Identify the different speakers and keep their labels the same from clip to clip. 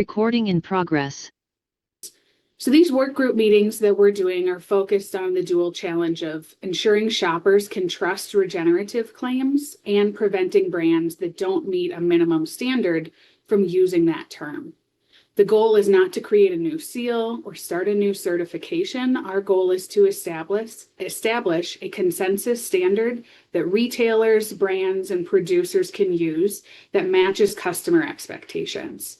Speaker 1: Recording in progress.
Speaker 2: So these work group meetings that we're doing are focused on the dual challenge of ensuring shoppers can trust regenerative claims and preventing brands that don't meet a minimum standard from using that term. The goal is not to create a new seal or start a new certification. Our goal is to establish a consensus standard that retailers, brands, and producers can use that matches customer expectations.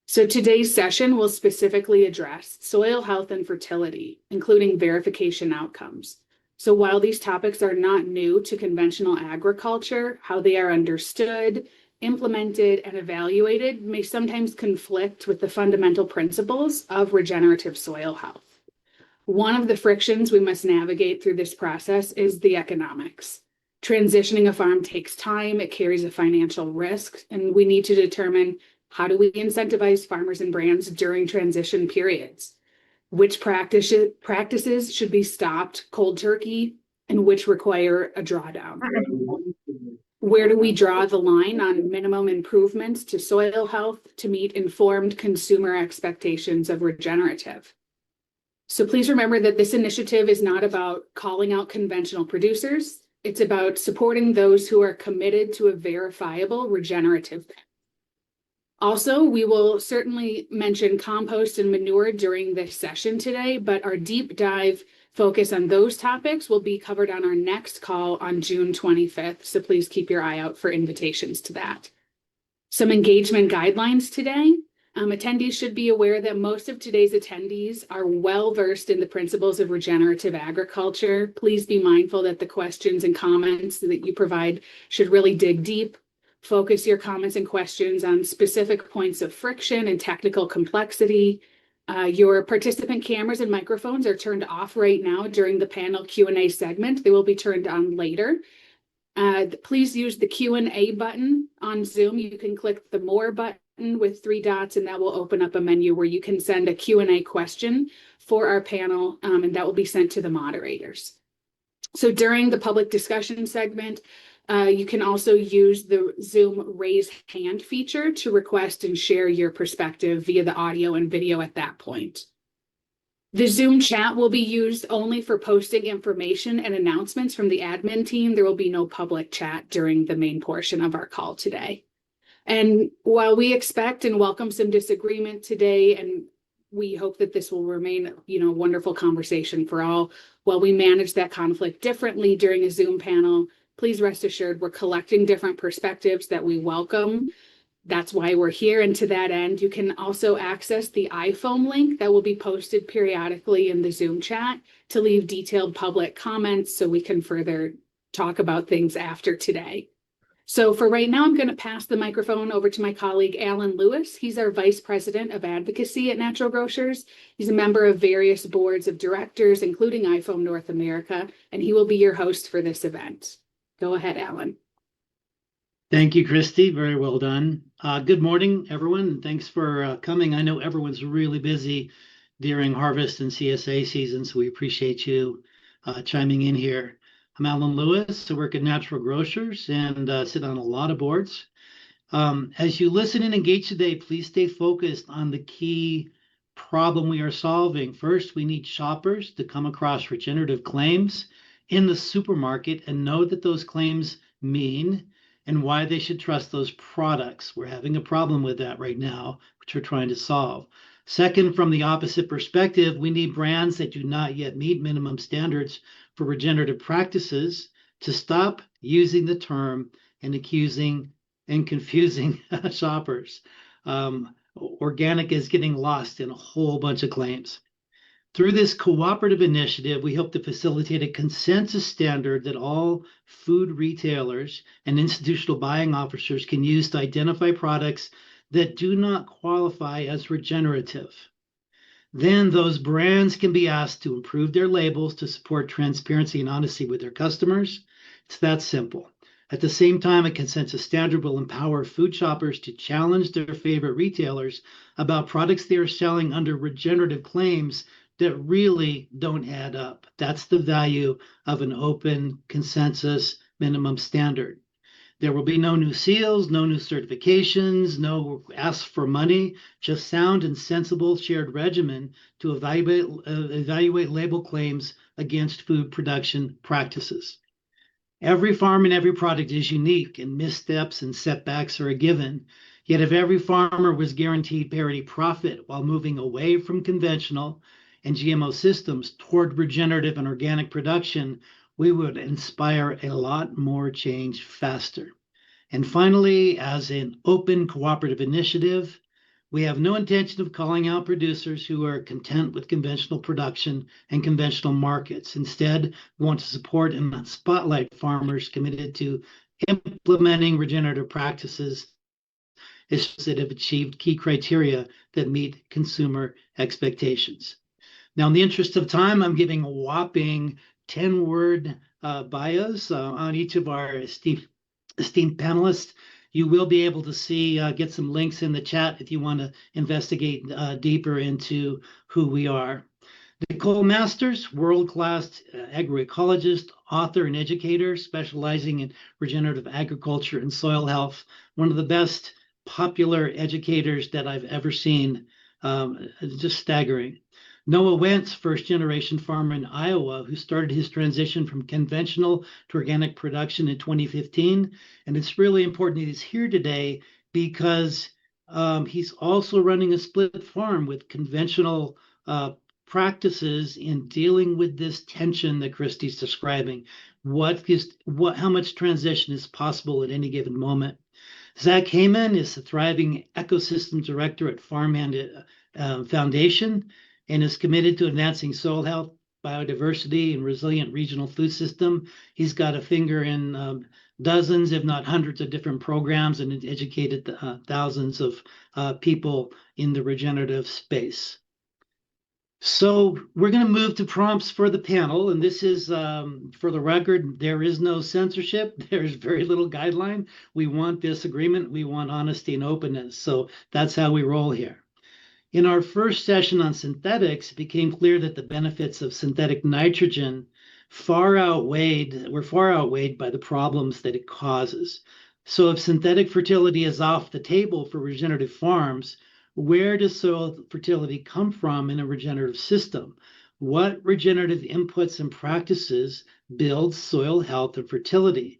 Speaker 2: So today's session will specifically address soil health and fertility, including verification outcomes. So while these topics are not new to conventional agriculture, how they are understood, implemented, and evaluated may sometimes conflict with the fundamental principles of regenerative soil health. One of the frictions we must navigate through this process is the economics. Transitioning a farm takes time, it carries a financial risk, and we need to determine how do we incentivize farmers and brands during transition periods? Which practices should be stopped cold turkey and which require a drawdown? Where do we draw the line on minimum improvements to soil health to meet informed consumer expectations of regenerative? So please remember that this initiative is not about calling out conventional producers. It's about supporting those who are committed to a verifiable regenerative path. Also, we will certainly mention compost and manure during this session today, but our deep dive focus on those topics will be covered on our next call on June 25th. So please keep your eye out for invitations to that. Some engagement guidelines today. Attendees should be aware that most of today's attendees are well versed in the principles of regenerative agriculture. Please be mindful that the questions and comments that you provide should really dig deep. Focus your comments and questions on specific points of friction and technical complexity. Your participant cameras and microphones are turned off right now during the panel Q&A segment. They will be turned on later. Please use the Q&A button on Zoom. You can click the More button with 3 dots, and that will open up a menu where you can send a Q&A question for our panel, and that will be sent to the moderators. So during the public discussion segment, you can also use the Zoom raise hand feature to request and share your perspective via the audio and video at that point. The Zoom chat will be used only for posting information and announcements from the admin team. There will be no public chat during the main portion of our call today. And while we expect and welcome some disagreement today, and we hope that this will remain, a wonderful conversation for all, while we manage that conflict differently during a Zoom panel, please rest assured we're collecting different perspectives that we welcome. That's why we're here. And to that end, you can also access the iPhone link that will be posted periodically in the Zoom chat to leave detailed public comments so we can further talk about things after today. So for right now, I'm going to pass the microphone over to my colleague, Alan Lewis. He's our Vice President of Advocacy at Natural Grocers. He's a member of various boards of directors, including iPhone North America, and he will be your host for this event. Go ahead, Alan.
Speaker 3: Thank you, Christy. Very well done. Good morning, everyone, and thanks for coming. I know everyone's really busy during harvest and CSA season, so we appreciate you chiming in here. I'm Alan Lewis. I work at Natural Grocers and sit on a lot of boards. As you listen and engage today, please stay focused on the key problem we are solving. First, we need shoppers to come across regenerative claims in the supermarket and know that those claims mean and why they should trust those products. We're having a problem with that right now, which we're trying to solve. Second, from the opposite perspective, we need brands that do not yet meet minimum standards for regenerative practices to stop using the term and accusing and confusing shoppers. Organic is getting lost in a whole bunch of claims. Through this cooperative initiative, we hope to facilitate a consensus standard that all food retailers and institutional buying officers can use to identify products that do not qualify as regenerative. Then those brands can be asked to improve their labels to support transparency and honesty with their customers. It's that simple. At the same time, a consensus standard will empower food shoppers to challenge their favorite retailers about products they are selling under regenerative claims that really don't add up. That's the value of an open consensus minimum standard. There will be no new seals, no new certifications, no ask for money, just sound and sensible shared regimen to evaluate label claims against food production practices. Every farm and every product is unique, and missteps and setbacks are a given. Yet if every farmer was guaranteed parity profit while moving away from conventional and GMO systems toward regenerative and organic production, we would inspire a lot more change faster. And finally, as an open cooperative initiative, we have no intention of calling out producers who are content with conventional production and conventional markets. Instead, we want to support and spotlight farmers committed to implementing regenerative practices that have achieved key criteria that meet consumer expectations. Now, in the interest of time, I'm giving a whopping 10-word bios on each of our esteemed panelists. You will be able to see, get some links in the chat if you want to investigate deeper into who we are. Nicole Masters, world-class agroecologist, author, and educator specializing in regenerative agriculture and soil health. One of the best popular educators that I've ever seen. Just staggering. Noah Wentz, first-generation farmer in Iowa, who started his transition from conventional to organic production in 2015. And it's really important that he's here today because he's also running a split farm with conventional practices in dealing with this tension that Christy's describing. How much transition is possible at any given moment? Zach Heyman is the thriving ecosystem director at Farmhand Foundation and is committed to advancing soil health, biodiversity, and resilient regional food system. He's got a finger in dozens, if not hundreds, of different programs and educated thousands of people in the regenerative space. So we're going to move to prompts for the panel, and this is, for the record, there is no censorship. There's very little guideline. We want disagreement. We want honesty and openness. So that's how we roll here. In our first session on synthetics, it became clear that the benefits of synthetic nitrogen were far outweighed by the problems that it causes. So if synthetic fertility is off the table for regenerative farms, where does soil fertility come from in a regenerative system? What regenerative inputs and practices build soil health and fertility?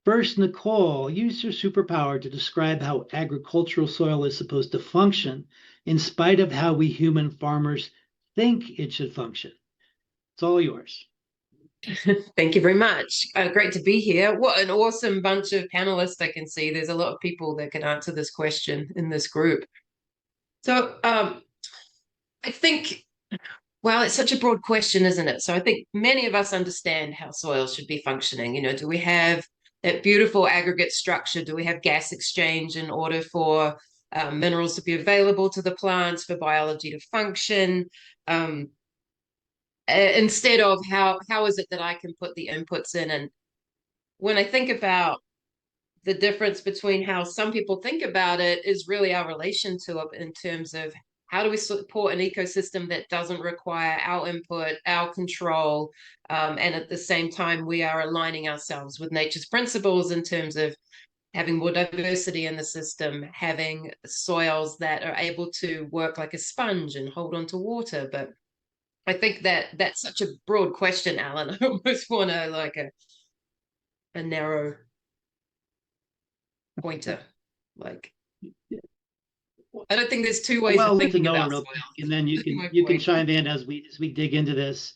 Speaker 3: First, Nicole, use your superpower to describe how agricultural soil is supposed to function in spite of how we human farmers think it should function. It's all yours.
Speaker 1: Thank you very much. Great to be here. What an awesome bunch of panelists I can see. There's a lot of people that can answer this question in this group. So I think, well, it's such a broad question, isn't it? So I think many of us understand how soil should be functioning. You know, do we have that beautiful aggregate structure? Do we have gas exchange in order for minerals to be available to the plants, for biology to function? Instead of how is it that I can put the inputs in? And when I think about the difference between how some people think about it is really our relation to it in terms of how do we support an ecosystem that doesn't require our input, our control, and at the same time we are aligning ourselves with nature's principles in terms of having more diversity in the system, having soils that are able to work like a sponge and hold on to water. But I think that that's such a broad question, Alan. I almost want to like a narrow pointer. Like, I don't think there's two ways of thinking about soil.
Speaker 3: And then you can chime in as we dig into this.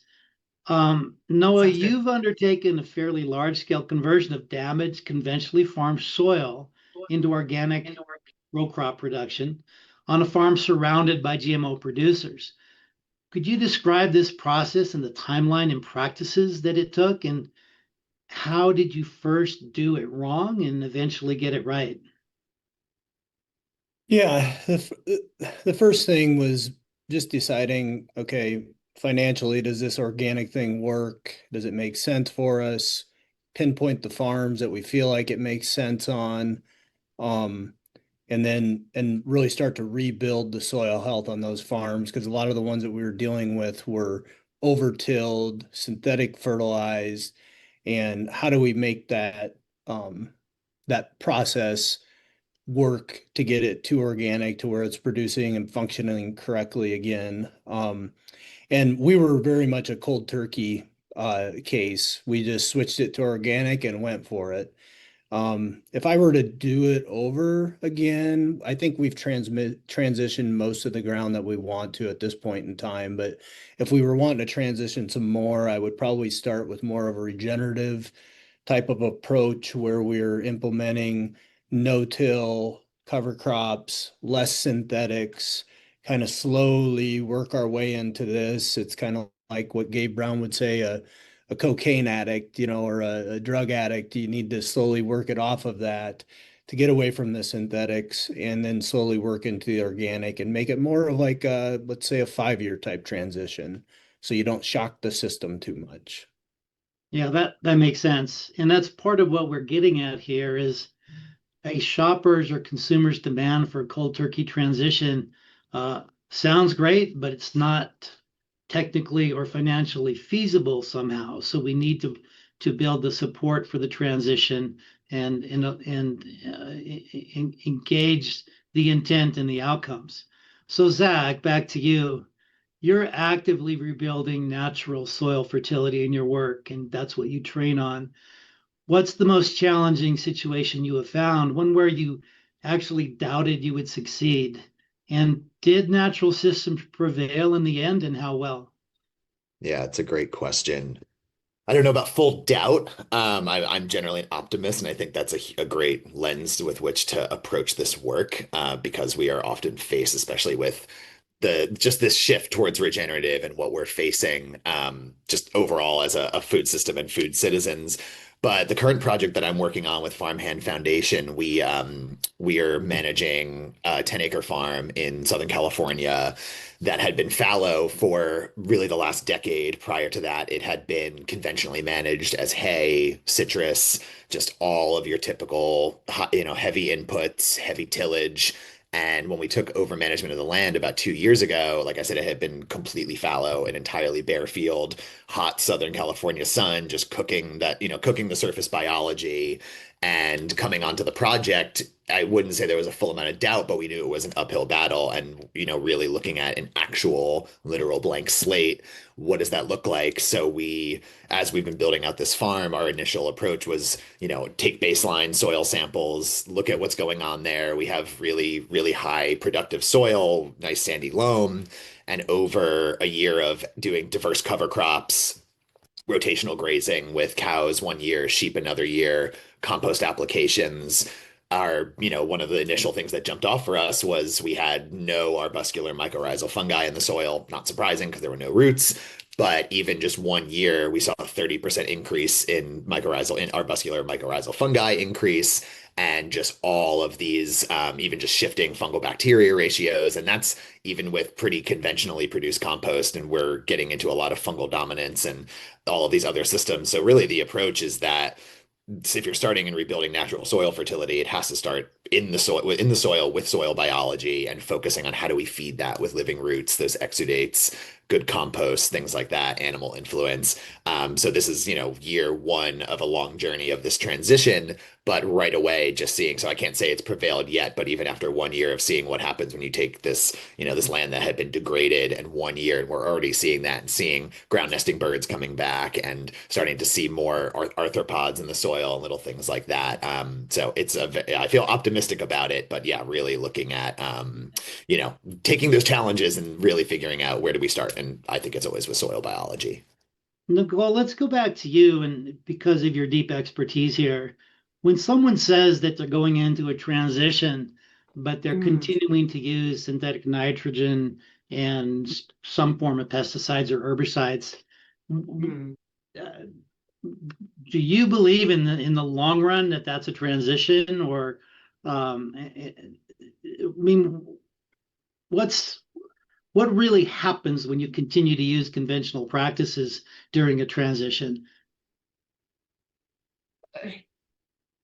Speaker 3: Noah, you've undertaken a fairly large-scale conversion of damaged, conventionally farmed soil into organic row crop production on a farm surrounded by GMO producers. Could you describe this process and the timeline and practices that it took, and how did you first do it wrong and eventually get it right?
Speaker 4: Yeah, the first thing was just deciding, okay, financially, does this organic thing work? Does it make sense for us? Pinpoint the farms that we feel like it makes sense on, and really start to rebuild the soil health on those farms, because a lot of the ones that we were dealing with were over-tilled, synthetic fertilized, and how do we make that that process work to get it to organic to where it's producing and functioning correctly again. And we were very much a cold turkey case. We just switched it to organic and went for it. If I were to do it over again, I think we've transitioned most of the ground that we want to at this point in time. But if we were wanting to transition some more, I would probably start with more of a regenerative type of approach where we're implementing no-till, cover crops, less synthetics, kind of slowly work our way into this. It's kind of like what Gabe Brown would say, a cocaine addict, or a drug addict. You need to slowly work it off of that to get away from the synthetics and then slowly work into the organic and make it more of like let's say a 5-year type transition. So you don't shock the system too much.
Speaker 3: Yeah, that makes sense. And that's part of what we're getting at here is a shopper's or consumer's demand for a cold turkey transition sounds great, but it's not technically or financially feasible somehow. So we need to build the support for the transition and engage the intent and the outcomes. So Zach, back to you. You're actively rebuilding natural soil fertility in your work, and that's what you train on. What's the most challenging situation you have found? One where you actually doubted you would succeed? And did natural systems prevail in the end, and how well?
Speaker 5: Yeah, it's a great question. I don't know about full doubt. I'm generally an optimist, and I think that's a great lens with which to approach this work because we are often faced, especially with just this shift towards regenerative and what we're facing just overall as a food system and food citizens. But the current project that I'm working on with Farmhand Foundation, we are managing a 10-acre farm in Southern California that had been fallow for really the last decade. Prior to that, it had been conventionally managed as hay, citrus, just all of your typical, heavy inputs, heavy tillage. And when we took over management of the land about 2 years ago, like I said, it had been completely fallow, an entirely bare field, hot Southern California sun, just cooking cooking the surface biology. And coming onto the project, I wouldn't say there was a full amount of doubt, but we knew it was an uphill battle. And, really looking at an actual literal blank slate, what does that look like? So as we've been building out this farm, our initial approach was, take baseline soil samples, look at what's going on there. We have really, really high productive soil, nice sandy loam, and over a year of doing diverse cover crops, rotational grazing with cows 1 year, sheep another year, compost applications. One of the initial things that jumped off for us was we had no arbuscular mycorrhizal fungi in the soil. Not surprising because there were no roots. But even just 1 year, we saw a 30% increase in arbuscular mycorrhizal fungi increase, and just all of these, even just shifting fungal bacteria ratios. And that's even with pretty conventionally produced compost. And we're getting into a lot of fungal dominance and all of these other systems. So really the approach is that if you're starting and rebuilding natural soil fertility, it has to start in the soil with soil biology and focusing on how do we feed that with living roots, those exudates, good compost, things like that, animal influence. So this is, year one of a long journey of this transition, but right away just seeing, so I can't say it's prevailed yet, but even after 1 year of seeing what happens when you take this, this land that had been degraded and 1 year, and we're already seeing that and seeing ground nesting birds coming back and starting to see more arthropods in the soil and little things like that. So I feel optimistic about it, but yeah, really looking at, taking those challenges and really figuring out where do we start. And I think it's always with soil biology.
Speaker 3: Nicole, let's go back to you, and because of your deep expertise here, when someone says that they're going into a transition, but they're continuing to use synthetic nitrogen and some form of pesticides or herbicides, do you believe in the long run that that's a transition, or I mean, what really happens when you continue to use conventional practices during a transition?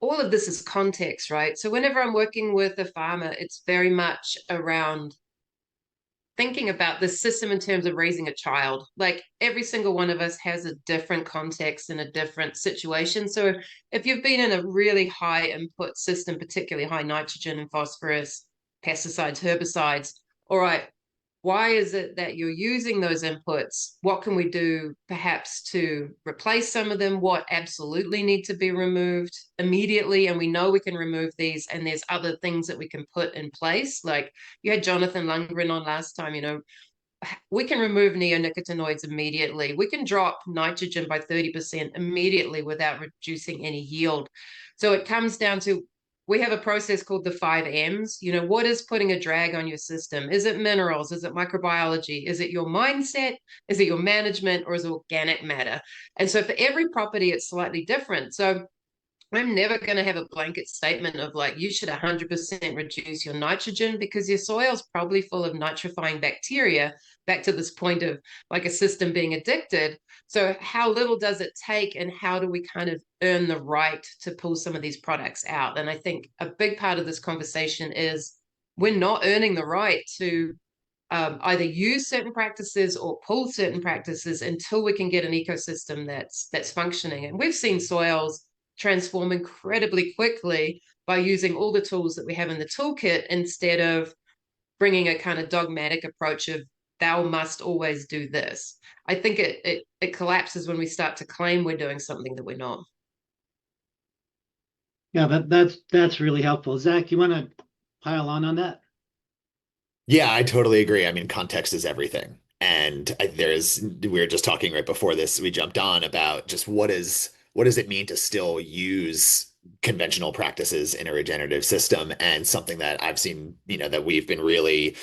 Speaker 1: All of this is context, right? So whenever I'm working with a farmer, it's very much around thinking about the system in terms of raising a child. Like every single one of us has a different context and a different situation. So if you've been in a really high input system, particularly high nitrogen and phosphorus, pesticides, herbicides, all right, why is it that you're using those inputs? What can we do perhaps to replace some of them? What absolutely need to be removed immediately? And we know we can remove these, and there's other things that we can put in place. Like you had Jonathan Lundgren on last time, we can remove neonicotinoids immediately. We can drop nitrogen by 30% immediately without reducing any yield. So it comes down to, we have a process called the 5 M's. What is putting a drag on your system? Is it minerals? Is it microbiology? Is it your mindset? Is it your management? Or is it organic matter? And so for every property, it's slightly different. So I'm never going to have a blanket statement of like, you should 100% reduce your nitrogen, because your soil's probably full of nitrifying bacteria, back to this point of like a system being addicted. So how little does it take, and how do we kind of earn the right to pull some of these products out? And I think a big part of this conversation is we're not earning the right to either use certain practices or pull certain practices until we can get an ecosystem that's functioning. And we've seen soils transform incredibly quickly by using all the tools that we have in the toolkit, instead of bringing a kind of dogmatic approach of thou must always do this. I think it collapses when we start to claim we're doing something that we're not.
Speaker 3: Yeah, that's really helpful. Zach, you want to pile on that?
Speaker 5: Yeah, I totally agree. I mean, context is everything. And we were just talking right before this, we jumped on about just what does it mean to still use conventional practices in a regenerative system? And something that I've seen, that we've been really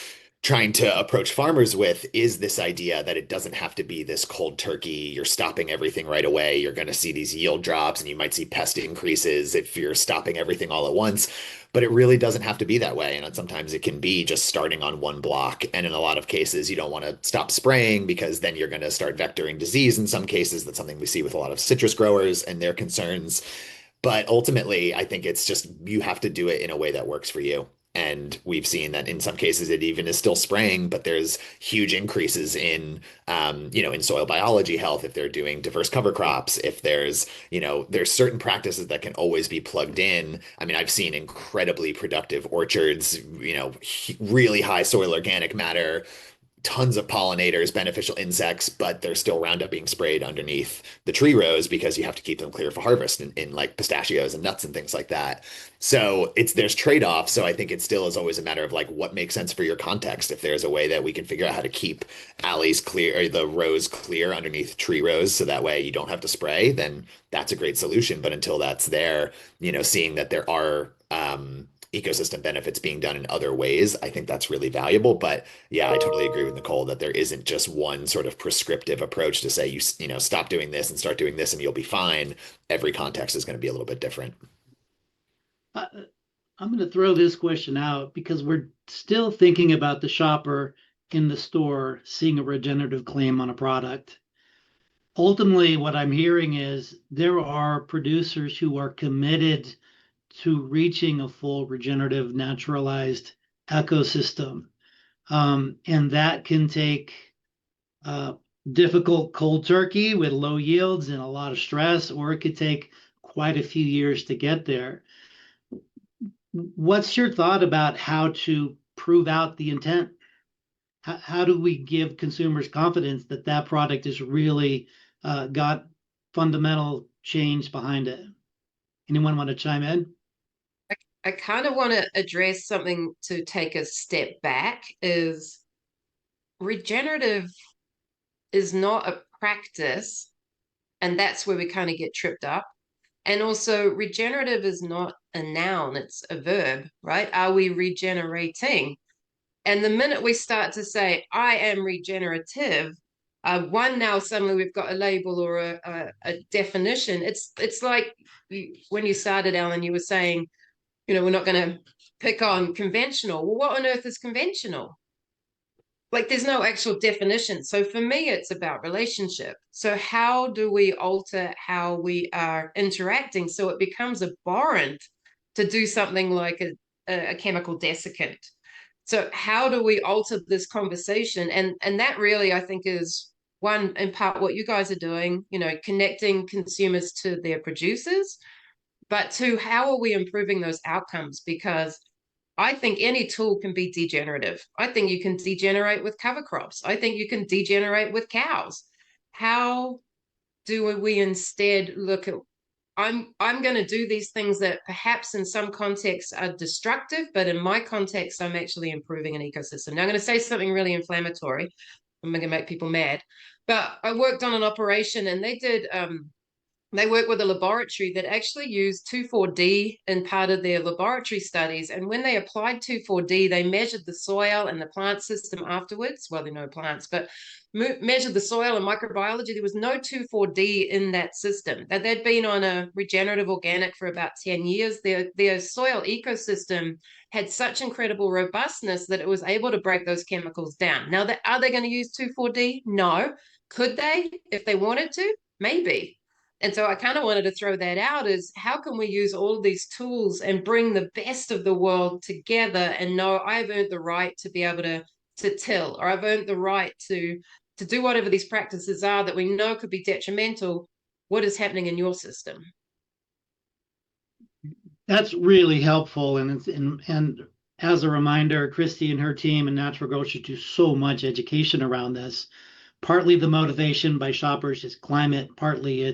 Speaker 5: trying to approach farmers with is this idea that it doesn't have to be this cold turkey. You're stopping everything right away. You're going to see these yield drops and you might see pest increases if you're stopping everything all at once. But it really doesn't have to be that way. And sometimes it can be just starting on one block. And in a lot of cases, you don't want to stop spraying, because then you're going to start vectoring disease. In some cases, that's something we see with a lot of citrus growers and their concerns. But ultimately, I think it's just you have to do it in a way that works for you. And we've seen that in some cases it even is still spraying, but there's huge increases in soil biology health if they're doing diverse cover crops. If there's certain practices that can always be plugged in. I mean, I've seen incredibly productive orchards, really high soil organic matter, tons of pollinators, beneficial insects, but there's still Roundup being sprayed underneath the tree rows because you have to keep them clear for harvest in like pistachios and nuts and things like that. So there's trade-offs. So I think it still is always a matter of like what makes sense for your context. If there's a way that we can figure out how to keep alleys clear, or the rows clear underneath tree rows, so that way you don't have to spray, then that's a great solution. But until that's there, seeing that there are ecosystem benefits being done in other ways, I think that's really valuable. But yeah, I totally agree with Nicole that there isn't just one sort of prescriptive approach to say stop doing this and start doing this and you'll be fine. Every context is going to be a little bit different.
Speaker 3: I'm going to throw this question out because we're still thinking about the shopper in the store seeing a regenerative claim on a product. Ultimately, what I'm hearing is there are producers who are committed to reaching a full regenerative naturalized ecosystem. And that can take difficult cold turkey with low yields and a lot of stress, or it could take quite a few years to get there. What's your thought about how to prove out the intent? How do we give consumers confidence that that product has really got fundamental change behind it? Anyone want to chime in?
Speaker 1: I kind of want to address something to take a step back. Is regenerative is not a practice, and that's where we kind of get tripped up. And also, regenerative is not a noun, it's a verb, right? Are we regenerating? And the minute we start to say, I am regenerative, now suddenly we've got a label or a definition. It's like when you started, Alan, you were saying, we're not going to pick on conventional. Well, what on earth is conventional? Like there's no actual definition. So for me, it's about relationship. So how do we alter how we are interacting so it becomes abhorrent to do something like a chemical desiccant? So how do we alter this conversation? And that really, I think, is one, in part, what you guys are doing, connecting consumers to their producers, but two, how are we improving those outcomes? Because I think any tool can be degenerative. I think you can degenerate with cover crops. I think you can degenerate with cows. How do we instead look at, I'm going to do these things that perhaps in some contexts are destructive, but in my context, I'm actually improving an ecosystem. Now I'm going to say something really inflammatory. I'm going to make people mad. But I worked on an operation and they work with a laboratory that actually used 2,4-D in part of their laboratory studies. And when they applied 2,4-D, they measured the soil and the plant system afterwards. Well, there are no plants, but measured the soil and microbiology. There was no 2,4-D in that system. That they'd been on a regenerative organic for about 10 years. Their soil ecosystem had such incredible robustness that it was able to break those chemicals down. Now, are they going to use 2,4-D? No. Could they if they wanted to? Maybe. And so I kind of wanted to throw that out is how can we use all of these tools and bring the best of the world together and know I've earned the right to be able to till, or I've earned the right to do whatever these practices are that we know could be detrimental. What is happening in your system?
Speaker 3: That's really helpful. And as a reminder, Christy and her team and Natural Grocers do so much education around this. Partly the motivation by shoppers is climate, partly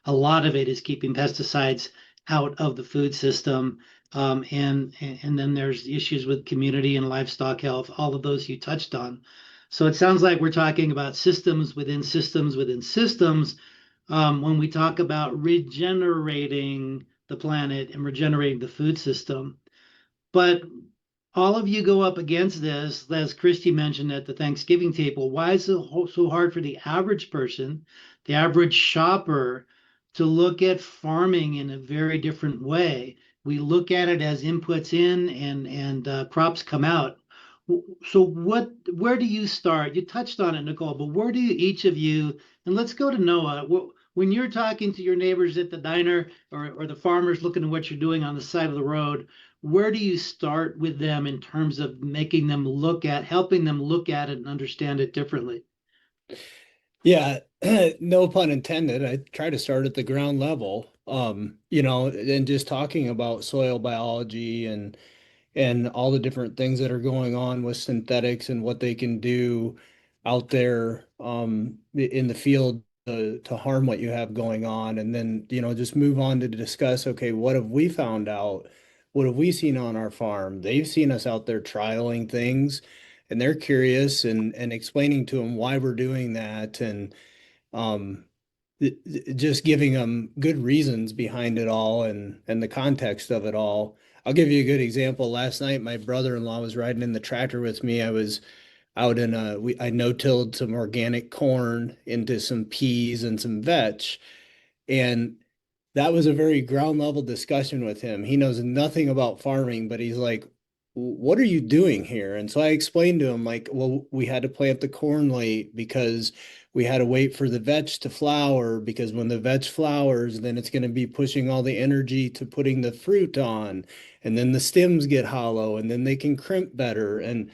Speaker 3: a lot of it is keeping pesticides out of the food system. And then there's issues with community and livestock health, all of those you touched on. So it sounds like we're talking about systems within systems within systems when we talk about regenerating the planet and regenerating the food system. But all of you go up against this, as Christy mentioned at the Thanksgiving table. Why is it so hard for the average person, the average shopper, to look at farming in a very different way? We look at it as inputs in and crops come out. So where do you start? You touched on it, Nicole, but where do each of you, and let's go to Noah. When you're talking to your neighbors at the diner or the farmers looking at what you're doing on the side of the road, where do you start with them in terms of making them helping them look at it and understand it differently?
Speaker 4: Yeah, no pun intended. I try to start at the ground level, and just talking about soil biology and all the different things that are going on with synthetics and what they can do out there in the field to harm what you have going on. And then, just move on to discuss, okay, what have we found out? What have we seen on our farm? They've seen us out there trialing things and they're curious and explaining to them why we're doing that. And um, just giving them good reasons behind it all and the context of it all. I'll give you a good example. Last night, my brother-in-law was riding in the tractor with me. I was out in I no-tilled some organic corn into some peas and some vetch. And that was a very ground level discussion with him. He knows nothing about farming, but he's like, what are you doing here? And so I explained to him, like, well, we had to plant the corn late because we had to wait for the vetch to flower, because when the vetch flowers, then it's going to be pushing all the energy to putting the fruit on. And then the stems get hollow and then they can crimp better. And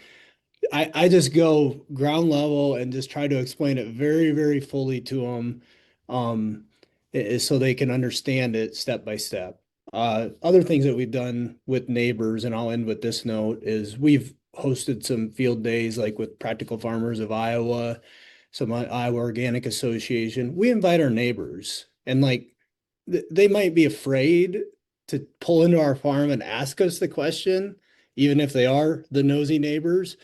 Speaker 4: I just go ground level and just try to explain it very, very fully to them, so they can understand it step by step. Other things that we've done with neighbors, and I'll end with this note, is we've hosted some field days like with Practical Farmers of Iowa, some Iowa Organic Association. We invite our neighbors, and like they might be afraid to pull into our farm and ask us the question, even if they are the nosy neighbors,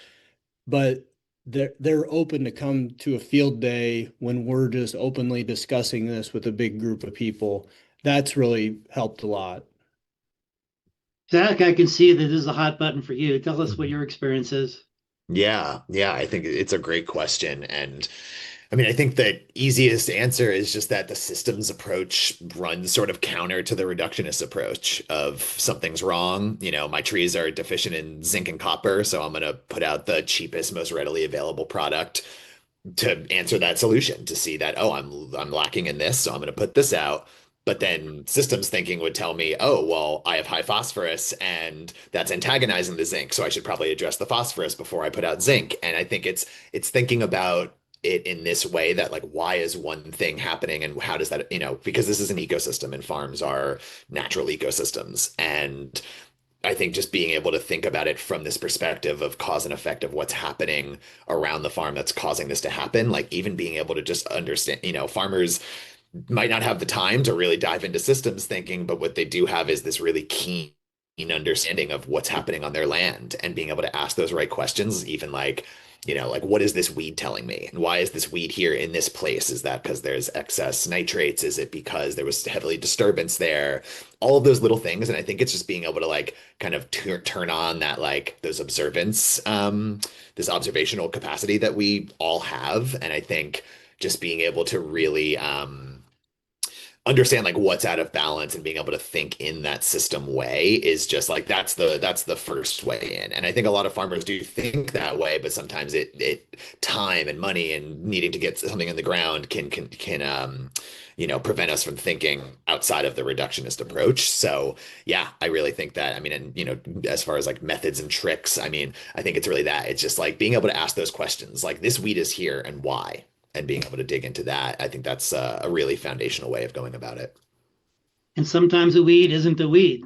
Speaker 4: but they're open to come to a field day when we're just openly discussing this with a big group of people. That's really helped a lot.
Speaker 3: Zach, I can see that this is a hot button for you. Tell us what your experience is.
Speaker 5: Yeah, I think it's a great question. And I mean, I think the easiest answer is just that the systems approach runs sort of counter to the reductionist approach of something's wrong. My trees are deficient in zinc and copper, so I'm going to put out the cheapest, most readily available product to answer that solution, to see that, oh, I'm lacking in this, so I'm going to put this out. But then systems thinking would tell me, oh, well, I have high phosphorus and that's antagonizing the zinc. So I should probably address the phosphorus before I put out zinc. And I think it's thinking about it in this way that like why is one thing happening and how does that, because this is an ecosystem and farms are natural ecosystems. And I think just being able to think about it from this perspective of cause and effect of what's happening around the farm that's causing this to happen, like even being able to just understand, farmers might not have the time to really dive into systems thinking, but what they do have is this really keen understanding of what's happening on their land and being able to ask those right questions, even like, like what is this weed telling me? And why is this weed here in this place? Is that because there's excess nitrates? Is it because there was heavily disturbance there? All of those little things. And I think it's just being able to like kind of turn on that like those observance, this observational capacity that we all have. And I think just being able to really understand like what's out of balance and being able to think in that system way is just like that's the first way in. And I think a lot of farmers do think that way, but sometimes it time and money and needing to get something in the ground can prevent us from thinking outside of the reductionist approach. So yeah, I really think that, I mean, and as far as like methods and tricks, I mean, I think it's really that. It's just like being able to ask those questions, like this weed is here and why? And being able to dig into that, I think that's a really foundational way of going about it.
Speaker 3: And sometimes a weed isn't a weed.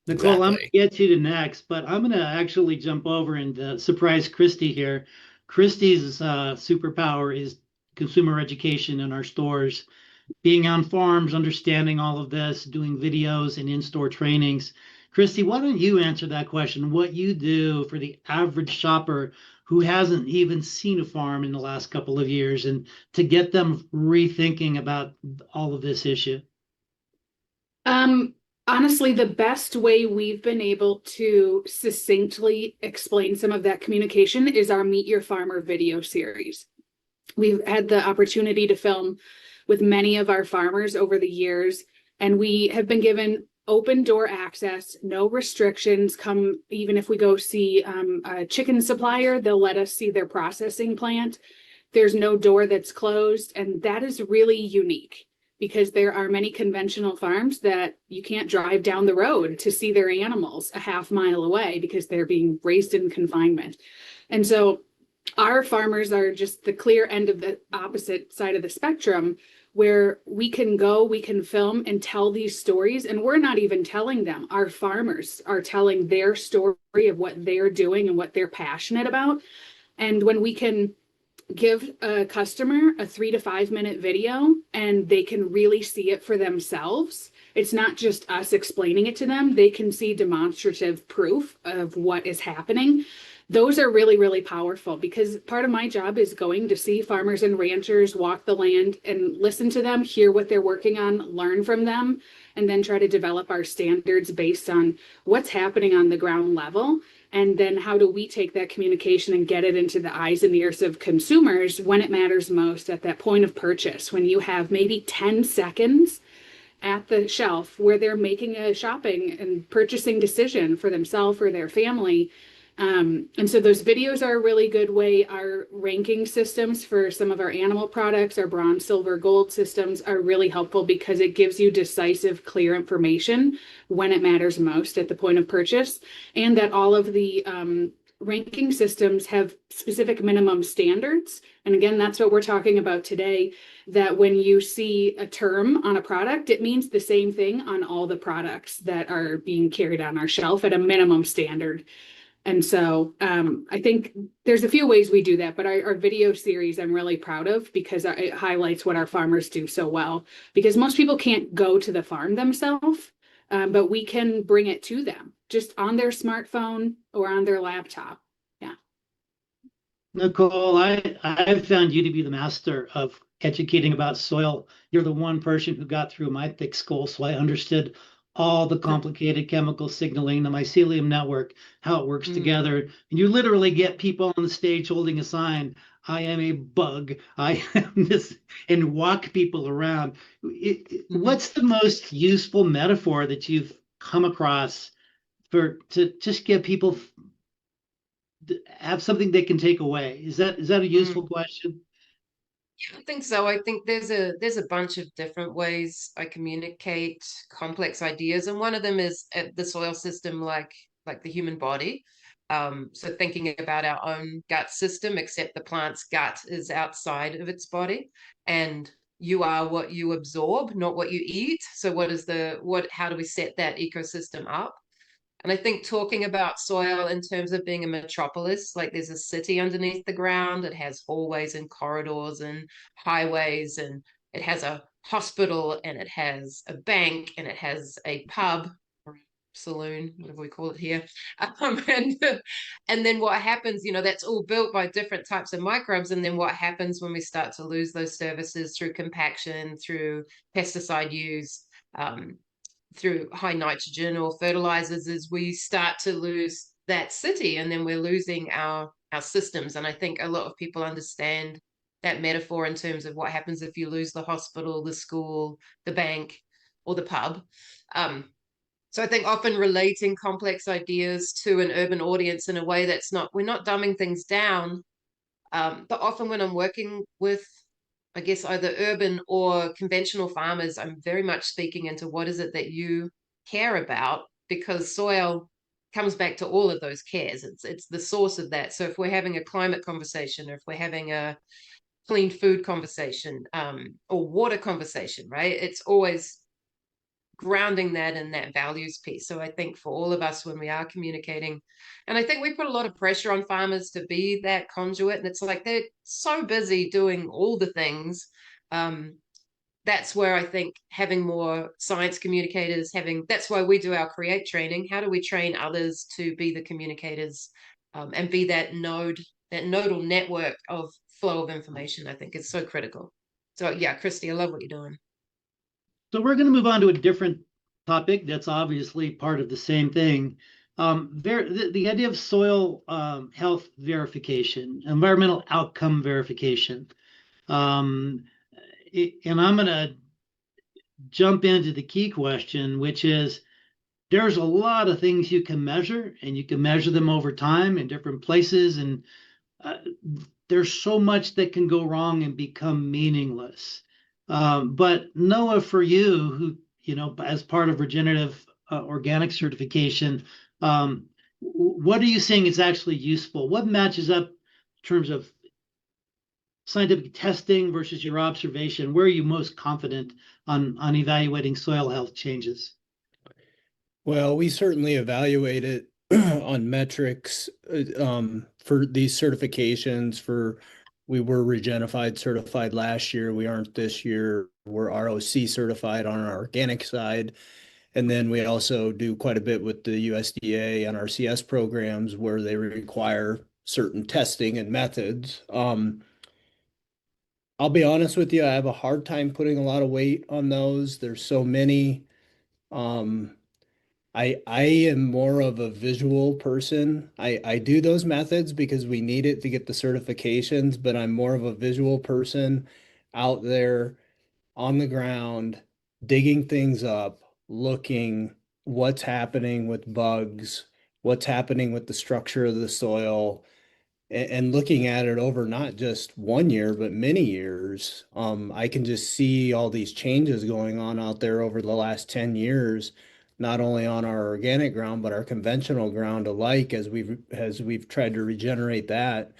Speaker 3: Nicole, I'm going
Speaker 5: Exactly.
Speaker 3: to get you to next, but I'm going to actually jump over and surprise Christy here. Christy's superpower is consumer education in our stores, being on farms, understanding all of this, doing videos and in-store trainings. Christy, why don't you answer that question? What you do for the average shopper who hasn't even seen a farm in the last couple of years and to get them rethinking about all of this issue?
Speaker 2: Um, Honestly, the best way we've been able to succinctly explain some of that communication is our Meet Your Farmer video series. We've had the opportunity to film with many of our farmers over the years, and we have been given open door access, no restrictions. Come, even if we go see a chicken supplier, they'll let us see their processing plant. There's no door that's closed, and that is really unique because there are many conventional farms that you can't drive down the road to see their animals a half mile away because they're being raised in confinement. And so our farmers are just the clear end of the opposite side of the spectrum, where we can go, we can film and tell these stories, and we're not even telling them. Our farmers are telling their story of what they're doing and what they're passionate about. And when we can give a customer a 3 to 5 minute video and they can really see it for themselves, it's not just us explaining it to them, they can see demonstrative proof of what is happening. Those are really, really powerful because part of my job is going to see farmers and ranchers, walk the land and listen to them, hear what they're working on, learn from them, and then try to develop our standards based on what's happening on the ground level. And then how do we take that communication and get it into the eyes and ears of consumers when it matters most, at that point of purchase, when you have maybe 10 seconds at the shelf where they're making a shopping and purchasing decision for themselves or their family. And so those videos are a really good way. Our ranking systems for some of our animal products, our bronze, silver, gold systems, are really helpful because it gives you decisive, clear information when it matters most at the point of purchase, and that all of the ranking systems have specific minimum standards. And again, that's what we're talking about today, that when you see a term on a product, it means the same thing on all the products that are being carried on our shelf at a minimum standard. And so I think there's a few ways we do that, but our video series I'm really proud of because it highlights what our farmers do so well, because most people can't go to the farm themselves, but we can bring it to them just on their smartphone or on their laptop. Yeah.
Speaker 3: Nicole, I've found you to be the master of educating about soil. You're the one person who got through my thick skull, so I understood all the complicated chemical signaling, the mycelium network, how it works together. And you literally get people on the stage holding a sign, I am a bug, I am this, and walk people around. What's the most useful metaphor that you've come across to just get people have something they can take away? Is that a useful question?
Speaker 1: I think so. I think there's a bunch of different ways I communicate complex ideas, and one of them is the soil system, like the human body. So thinking about our own gut system, except the plant's gut is outside of its body, and you are what you absorb, not what you eat. So what? How do we set that ecosystem up? And I think talking about soil in terms of being a metropolis, like there's a city underneath the ground, it has hallways and corridors and highways, and it has a hospital, and it has a bank, and it has a pub or saloon, whatever we call it here. And, and then what happens, that's all built by different types of microbes. And then what happens when we start to lose those services through compaction, through pesticide use, um, through high nitrogen or fertilizers, is we start to lose that city, and then we're losing our systems. And I think a lot of people understand that metaphor in terms of what happens if you lose the hospital, the school, the bank, or the pub. So I think often relating complex ideas to an urban audience in a way we're not dumbing things down. But often when I'm working with, I guess, either urban or conventional farmers, I'm very much speaking into what is it that you care about, because soil comes back to all of those cares. It's the source of that. So if we're having a climate conversation, or if we're having a clean food conversation, or water conversation, right? It's always grounding that in that values piece. So I think for all of us when we are communicating, and I think we put a lot of pressure on farmers to be that conduit, and it's like they're so busy doing all the things. That's where I think having more science communicators, that's why we do our create training. How do we train others to be the communicators, and be that nodal network of flow of information? I think is so critical. So yeah, Christy, I love what you're doing.
Speaker 3: So we're going to move on to a different topic that's obviously part of the same thing. The idea of soil health verification, environmental outcome verification. And I'm going to jump into the key question, which is there's a lot of things you can measure, and you can measure them over time in different places. And uh, there's so much that can go wrong and become meaningless. But Noah, for you, who, as part of regenerative organic certification, what are you saying is actually useful? What matches up in terms of scientific testing versus your observation? Where are you most confident on evaluating soil health changes?
Speaker 4: Well, we certainly evaluate it on metrics for these certifications. We were Regenified certified last year. We aren't this year. We're ROC certified on our organic side. And then we also do quite a bit with the USDA and our CS programs where they require certain testing and methods. I'll be honest with you, I have a hard time putting a lot of weight on those. There's so many. Um, I am more of a visual person. I do those methods because we need it to get the certifications, but I'm more of a visual person out there on the ground, digging things up, looking what's happening with bugs, what's happening with the structure of the soil, and looking at it over not just 1 year, but many years. I can just see all these changes going on out there over the last 10 years, not only on our organic ground, but our conventional ground alike, as we've tried to regenerate that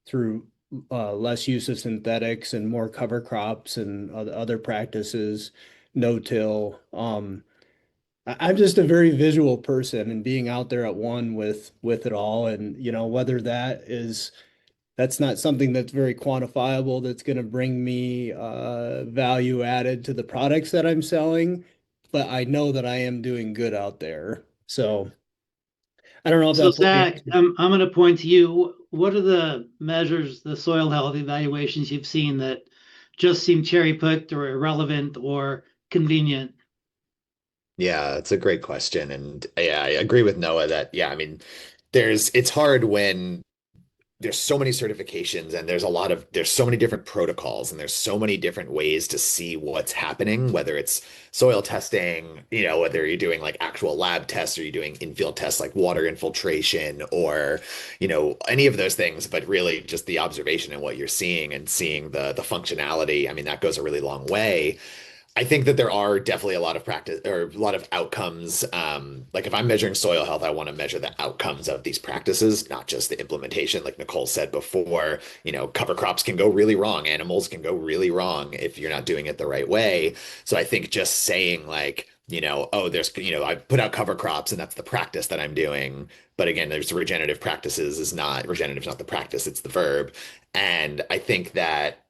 Speaker 4: through less use of synthetics and more cover crops and other practices, no-till. I'm just a very visual person, and being out there at one with it all, and whether that's not something that's very quantifiable that's going to bring me value added to the products that I'm selling, but I know that I am doing good out there. So I don't know if
Speaker 3: So
Speaker 4: that fully
Speaker 3: Zach, I'm going to point to you. What are the measures, the soil health evaluations you've seen that just seem cherry picked or irrelevant or convenient?
Speaker 5: Yeah, it's a great question. And yeah, I agree with Noah that, yeah, I mean, it's hard when there's so many certifications and there's so many different protocols and there's so many different ways to see what's happening, whether it's soil testing, whether you're doing like actual lab tests or you're doing in-field tests like water infiltration or, any of those things, but really just the observation and what you're seeing and seeing the functionality. I mean, that goes a really long way. I think that there are definitely a lot of practice or a lot of outcomes. Like if I'm measuring soil health, I want to measure the outcomes of these practices, not just the implementation. Like Nicole said before, cover crops can go really wrong. Animals can go really wrong if you're not doing it the right way. So I think just saying like, oh, I put out cover crops and that's the practice that I'm doing. But again, there's regenerative is not the practice, it's the verb. And I think that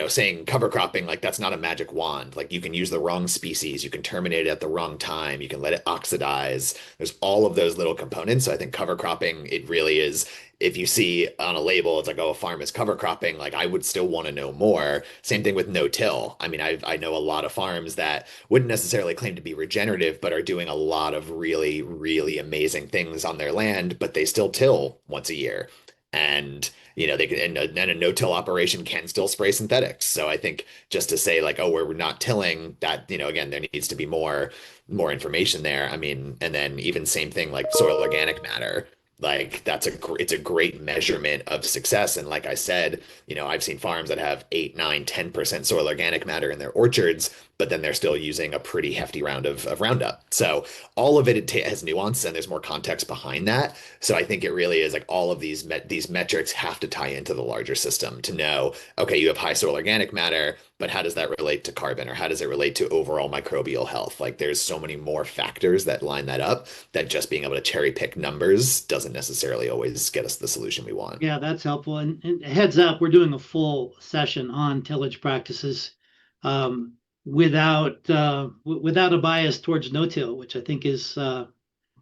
Speaker 5: saying cover cropping, like that's not a magic wand. Like you can use the wrong species, you can terminate it at the wrong time, you can let it oxidize. There's all of those little components. So I think cover cropping, it really is, if you see on a label, it's like, oh, a farm is cover cropping, like I would still want to know more. Same thing with no-till. I mean, I know a lot of farms that wouldn't necessarily claim to be regenerative, but are doing a lot of really, really amazing things on their land, but they still till once a year. And they can, and a no-till operation can still spray synthetics. So I think just to say like, oh, we're not tilling that, again, there needs to be more information there. I mean, and then even same thing like soil organic matter. Like it's a great measurement of success. And like I said, I've seen farms that have 8, 9, 10% soil organic matter in their orchards, but then they're still using a pretty hefty round of Roundup. So all of it has nuance and there's more context behind that. So I think it really is like all of these metrics have to tie into the larger system to know, okay, you have high soil organic matter, but how does that relate to carbon or how does it relate to overall microbial health? Like there's so many more factors that line that up that just being able to cherry pick numbers doesn't necessarily always get us the solution we want.
Speaker 3: Yeah, that's helpful. And heads up, we're doing a full session on tillage practices um, without a bias towards no-till, which I think is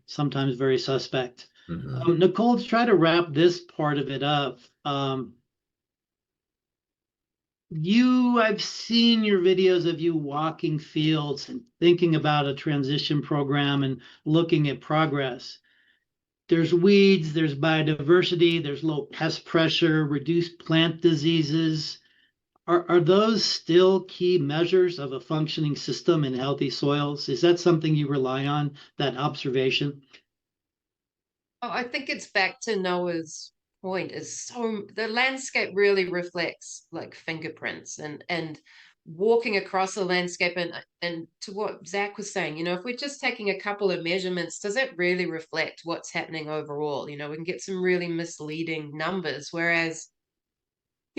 Speaker 3: sometimes very suspect.
Speaker 5: Mhm.
Speaker 3: Nicole, to try to wrap this part of it up, I've seen your videos of you walking fields and thinking about a transition program and looking at progress. There's weeds, there's biodiversity, there's low pest pressure, reduced plant diseases. Are those still key measures of a functioning system in healthy soils? Is that something you rely on, that observation?
Speaker 1: Oh, I think it's back to Noah's point is so the landscape really reflects like fingerprints and walking across the landscape and to what Zach was saying, if we're just taking a couple of measurements, does it really reflect what's happening overall? We can get some really misleading numbers, whereas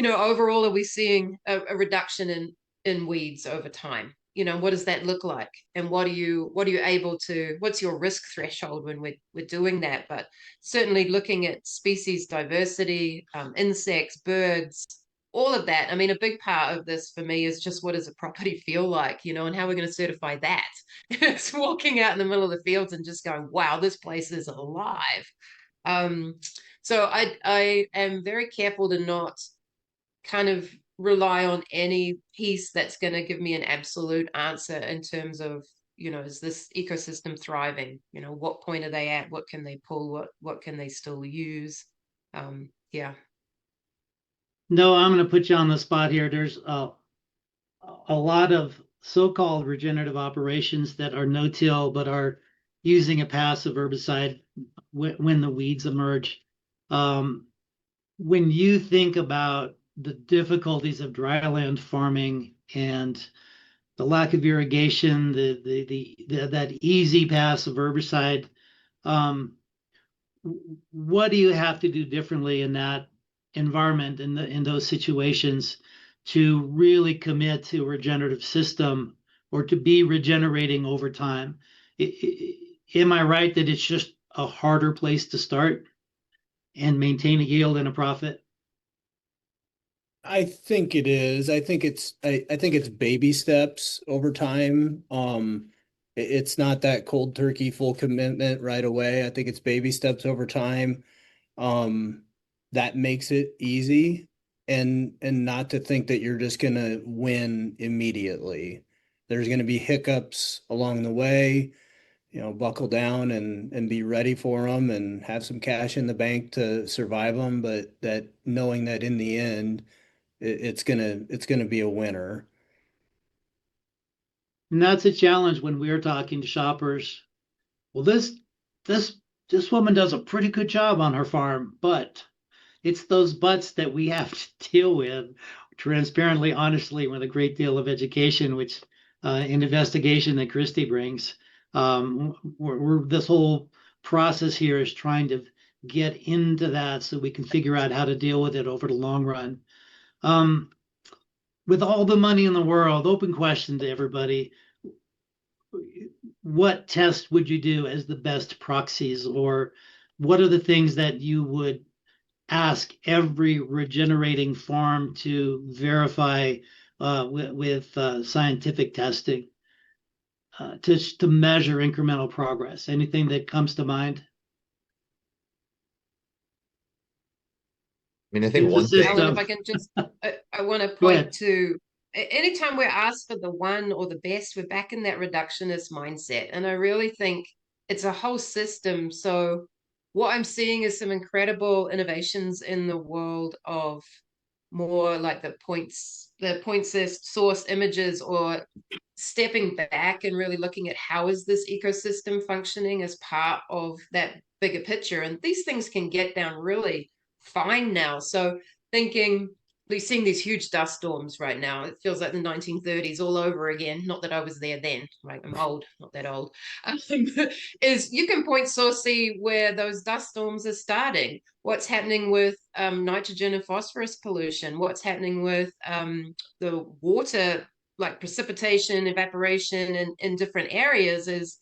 Speaker 1: overall, are we seeing a reduction in weeds over time? What does that look like? And what are you able to, what's your risk threshold when we're doing that? But certainly looking at species diversity, insects, birds, all of that. I mean, a big part of this for me is just what does a property feel like, and how we're going to certify that. It's walking out in the middle of the fields and just going, wow, this place is alive. Um, so I am very careful to not kind of rely on any piece that's going to give me an absolute answer in terms of is this ecosystem thriving, what point are they at, what can they pull, what can they still use. Yeah.
Speaker 3: No, I'm going to put you on the spot here. There's a lot of so-called regenerative operations that are no-till but are using a passive herbicide when the weeds emerge. Um, when you think about the difficulties of dryland farming and the lack of irrigation, that easy pass of herbicide, um, what do you have to do differently in that environment in those situations to really commit to a regenerative system or to be regenerating over time? Am I right that it's just a harder place to start and maintain a yield and a profit?
Speaker 4: I think it is. I think it's baby steps over time. It's not that cold turkey full commitment right away. I think it's baby steps over time. Um, that makes it easy and not to think that you're just gonna win immediately. There's gonna be hiccups along the way. buckle down and be ready for them and have some cash in the bank to survive them, but that knowing that in the end it's gonna be a winner.
Speaker 3: And that's a challenge when we're talking to shoppers. Well, this this woman does a pretty good job on her farm, but it's those buts that we have to deal with transparently, honestly, with a great deal of education, which and investigation that Christy brings. This whole process here is trying to get into that so we can figure out how to deal with it over the long run. Um, with all the money in the world, open question to everybody. What test would you do as the best proxies, or what are the things that you would ask every regenerating farm to verify with scientific testing to measure incremental progress? Anything that comes to mind?
Speaker 5: I mean, I think
Speaker 3: Use the
Speaker 5: one thing.
Speaker 1: Alan, if
Speaker 3: system.
Speaker 1: I can just, I want to
Speaker 3: Go
Speaker 1: point
Speaker 3: ahead.
Speaker 1: to anytime we're asked for the one or the best, we're back in that reductionist mindset. And I really think it's a whole system. So, what I'm seeing is some incredible innovations in the world of more like the point source images, or stepping back and really looking at how is this ecosystem functioning as part of that bigger picture. And these things can get down really fine now. So thinking, we're seeing these huge dust storms right now. It feels like the 1930s all over again. Not that I was there then, right? I'm old, not that old. Is you can point source see where those dust storms are starting. What's happening with nitrogen and phosphorus pollution? What's happening with the water, like precipitation, evaporation in different areas? Is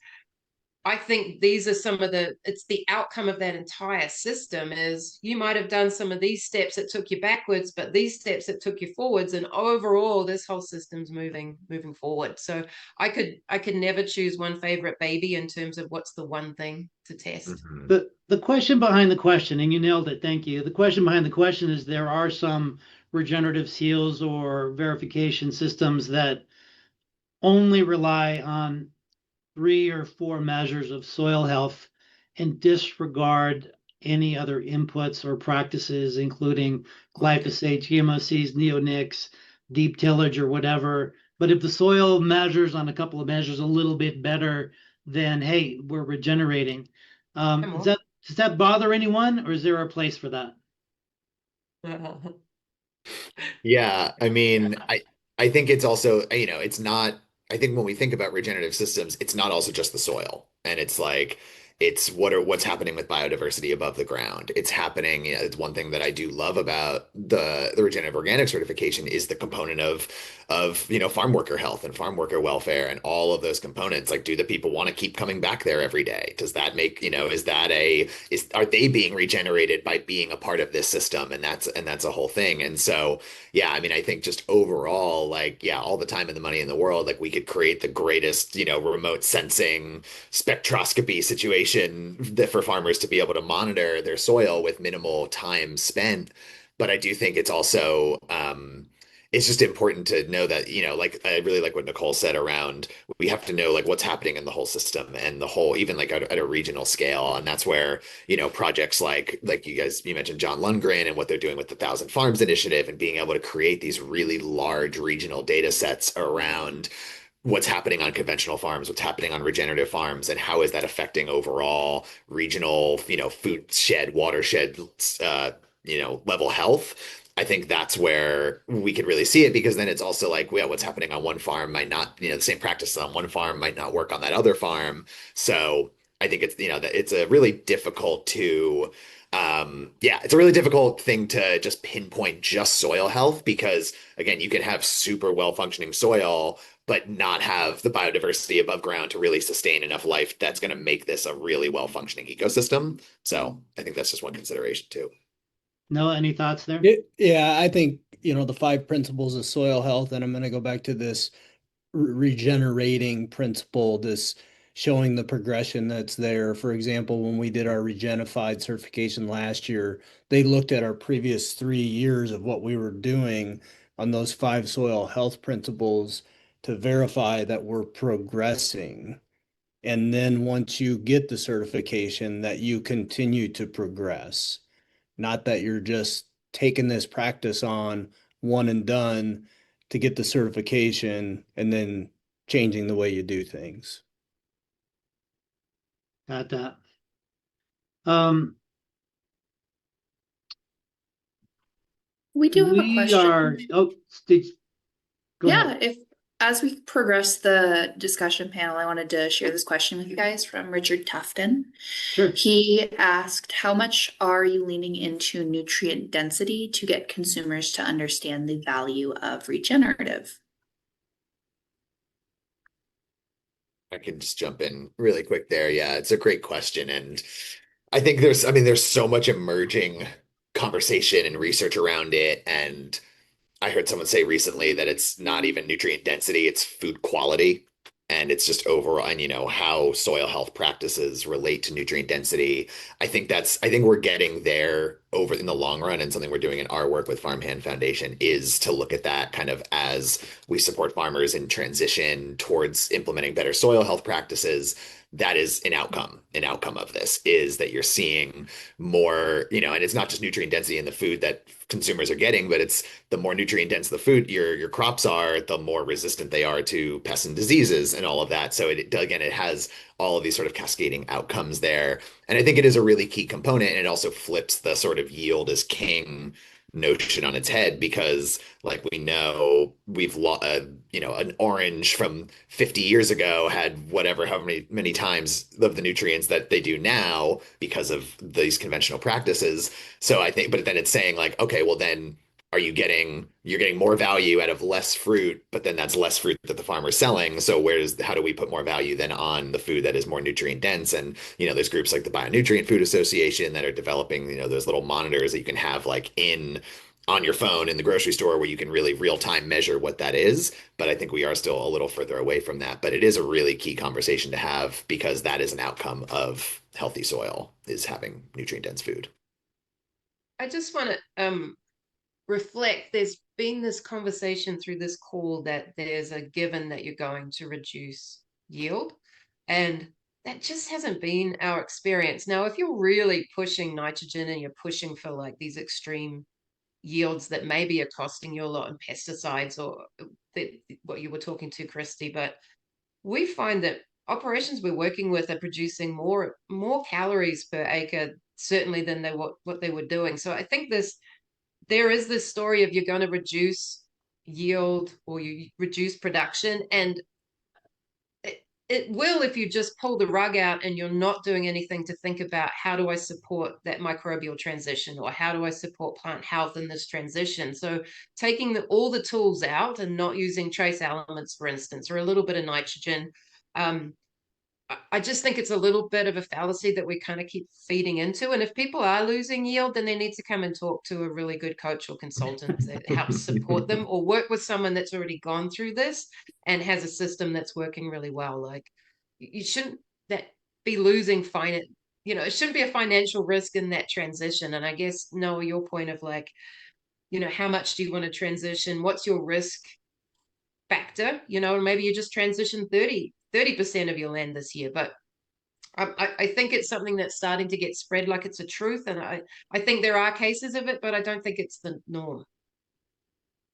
Speaker 1: I think these are some of it's the outcome of that entire system. Is you might have done some of these steps that took you backwards, but these steps that took you forwards, and overall this whole system's moving forward. So I could never choose one favorite baby in terms of what's the one thing to test.
Speaker 5: Mhm.
Speaker 3: The question behind the question, and you nailed it, thank you. The question behind the question is there are some regenerative seals or verification systems that only rely on 3 or 4 measures of soil health and disregard any other inputs or practices, including glyphosate, GMOCs, neonics, deep tillage, or whatever. But if the soil measures on a couple of measures a little bit better, then hey, we're regenerating.
Speaker 1: Come
Speaker 3: Does that bother anyone, or is there a place for that?
Speaker 1: on.
Speaker 5: Yeah, I mean, I think it's also, it's not, I think when we think about regenerative systems, it's not also just the soil. And it's like it's what's happening with biodiversity above the ground. It's happening, it's one thing that I do love about the regenerative organic certification is the component of farm worker health and farm worker welfare and all of those components. Like, do the people want to keep coming back there every day? Does that make, are they being regenerated by being a part of this system? And that's a whole thing. And so yeah, I mean, I think just overall, like, yeah, all the time and the money in the world, like we could create the greatest, remote sensing spectroscopy situation that for farmers to be able to monitor their soil with minimal time spent. But I do think it's also, it's just important to know that, like I really like what Nicole said around we have to know like what's happening in the whole system and the whole, even like at a regional scale. And that's where, projects like you mentioned John Lundgren and what they're doing with the Thousand Farms Initiative and being able to create these really large regional data sets around what's happening on conventional farms, what's happening on regenerative farms, and how is that affecting overall regional, food shed, watershed, level health. I think that's where we could really see it because then it's also like, yeah, what's happening on one farm might not, the same practices on one farm might not work on that other farm. So I think it's, that it's a really difficult to, yeah, it's a really difficult thing to just pinpoint just soil health because again, you can have super well functioning soil but not have the biodiversity above ground to really sustain enough life that's going to make this a really well functioning ecosystem. So I think that's just one consideration too.
Speaker 3: Noah, any thoughts there?
Speaker 4: Yeah, I think, the 5 principles of soil health, and I'm going to go back to this regenerating principle, this showing the progression that's there. For example, when we did our Regenified certification last year, they looked at our previous 3 years of what we were doing on those 5 soil health principles to verify that we're progressing. And then once you get the certification, that you continue to progress. Not that you're just taking this practice on one and done to get the certification and then changing the way you do things.
Speaker 3: Got that. Um,
Speaker 6: We do have a
Speaker 3: we
Speaker 6: question.
Speaker 3: are, oh, Steve, go
Speaker 6: Yeah,
Speaker 3: ahead.
Speaker 6: if as we progress the discussion panel, I wanted to share this question with you guys from Richard Tufton.
Speaker 3: Sure.
Speaker 6: He asked, how much are you leaning into nutrient density to get consumers to understand the value of regenerative?
Speaker 5: I can just jump in really quick there. Yeah, it's a great question. And I think there's so much emerging conversation and research around it. And I heard someone say recently that it's not even nutrient density, it's food quality. And it's just overall, and how soil health practices relate to nutrient density. I think we're getting there over in the long run. And something we're doing in our work with Farmhand Foundation is to look at that kind of as we support farmers in transition towards implementing better soil health practices. That is an outcome of this is that you're seeing more, and it's not just nutrient density in the food that consumers are getting, but it's the more nutrient dense the food your crops are, the more resistant they are to pests and diseases and all of that. So it has all of these sort of cascading outcomes there. And I think it is a really key component. And it also flips the sort of yield is king notion on its head because like we know an orange from 50 years ago had whatever however many times of the nutrients that they do now because of these conventional practices. So I think, but then it's saying like, okay, well then you're getting more value out of less fruit, but then that's less fruit that the farmer's selling. So how do we put more value then on the food that is more nutrient dense? And, there's groups like the Bionutrient Food Association that are developing, those little monitors that you can have like on your phone in the grocery store where you can really real time measure what that is. But I think we are still a little further away from that. But it is a really key conversation to have because that is an outcome of healthy soil is having nutrient dense food.
Speaker 1: I just want to reflect, there's been this conversation through this call that there's a given that you're going to reduce yield, and that just hasn't been our experience. Now, if you're really pushing nitrogen and you're pushing for like these extreme yields that maybe are costing you a lot in pesticides or what you were talking to, Christy, but we find that operations we're working with are producing more calories per acre certainly than what they were doing. So I think there is this story of you're going to reduce yield or you reduce production, and it will if you just pull the rug out and you're not doing anything to think about how do I support that microbial transition or how do I support plant health in this transition. So taking all the tools out and not using trace elements, for instance, or a little bit of nitrogen, I just think it's a little bit of a fallacy that we kind of keep feeding into. And if people are losing yield, then they need to come and talk to a really good coach or consultant that helps support them or work with someone that's already gone through this and has a system that's working really well. Like you shouldn't that be losing it shouldn't be a financial risk in that transition. And I guess, Noah, your point of like, how much do you want to transition? What's your risk factor? Maybe you just transition 30% of your land this year, but I think it's something that's starting to get spread like it's a truth, and I think there are cases of it, but I don't think it's the norm.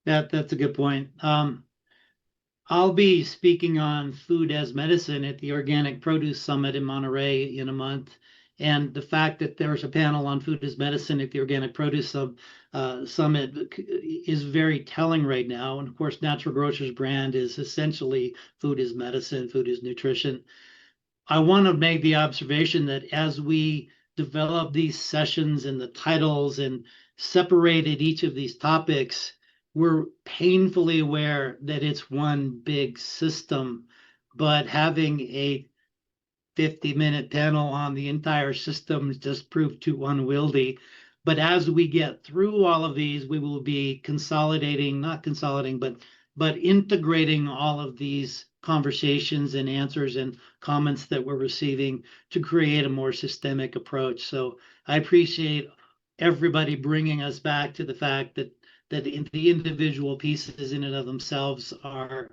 Speaker 3: That's a good point. I'll be speaking on food as medicine at the Organic Produce Summit in Monterey in a month. And the fact that there's a panel on food as medicine at the Organic Produce Summit is very telling right now. And of course, Natural Grocers brand is essentially food as medicine, food as nutrition. I want to make the observation that as we develop these sessions and the titles and separated each of these topics, we're painfully aware that it's one big system, but having a 50-minute panel on the entire system just proved too unwieldy. But as we get through all of these, we will be not consolidating, but integrating all of these conversations and answers and comments that we're receiving to create a more systemic approach. So I appreciate everybody bringing us back to the fact that the individual pieces in and of themselves are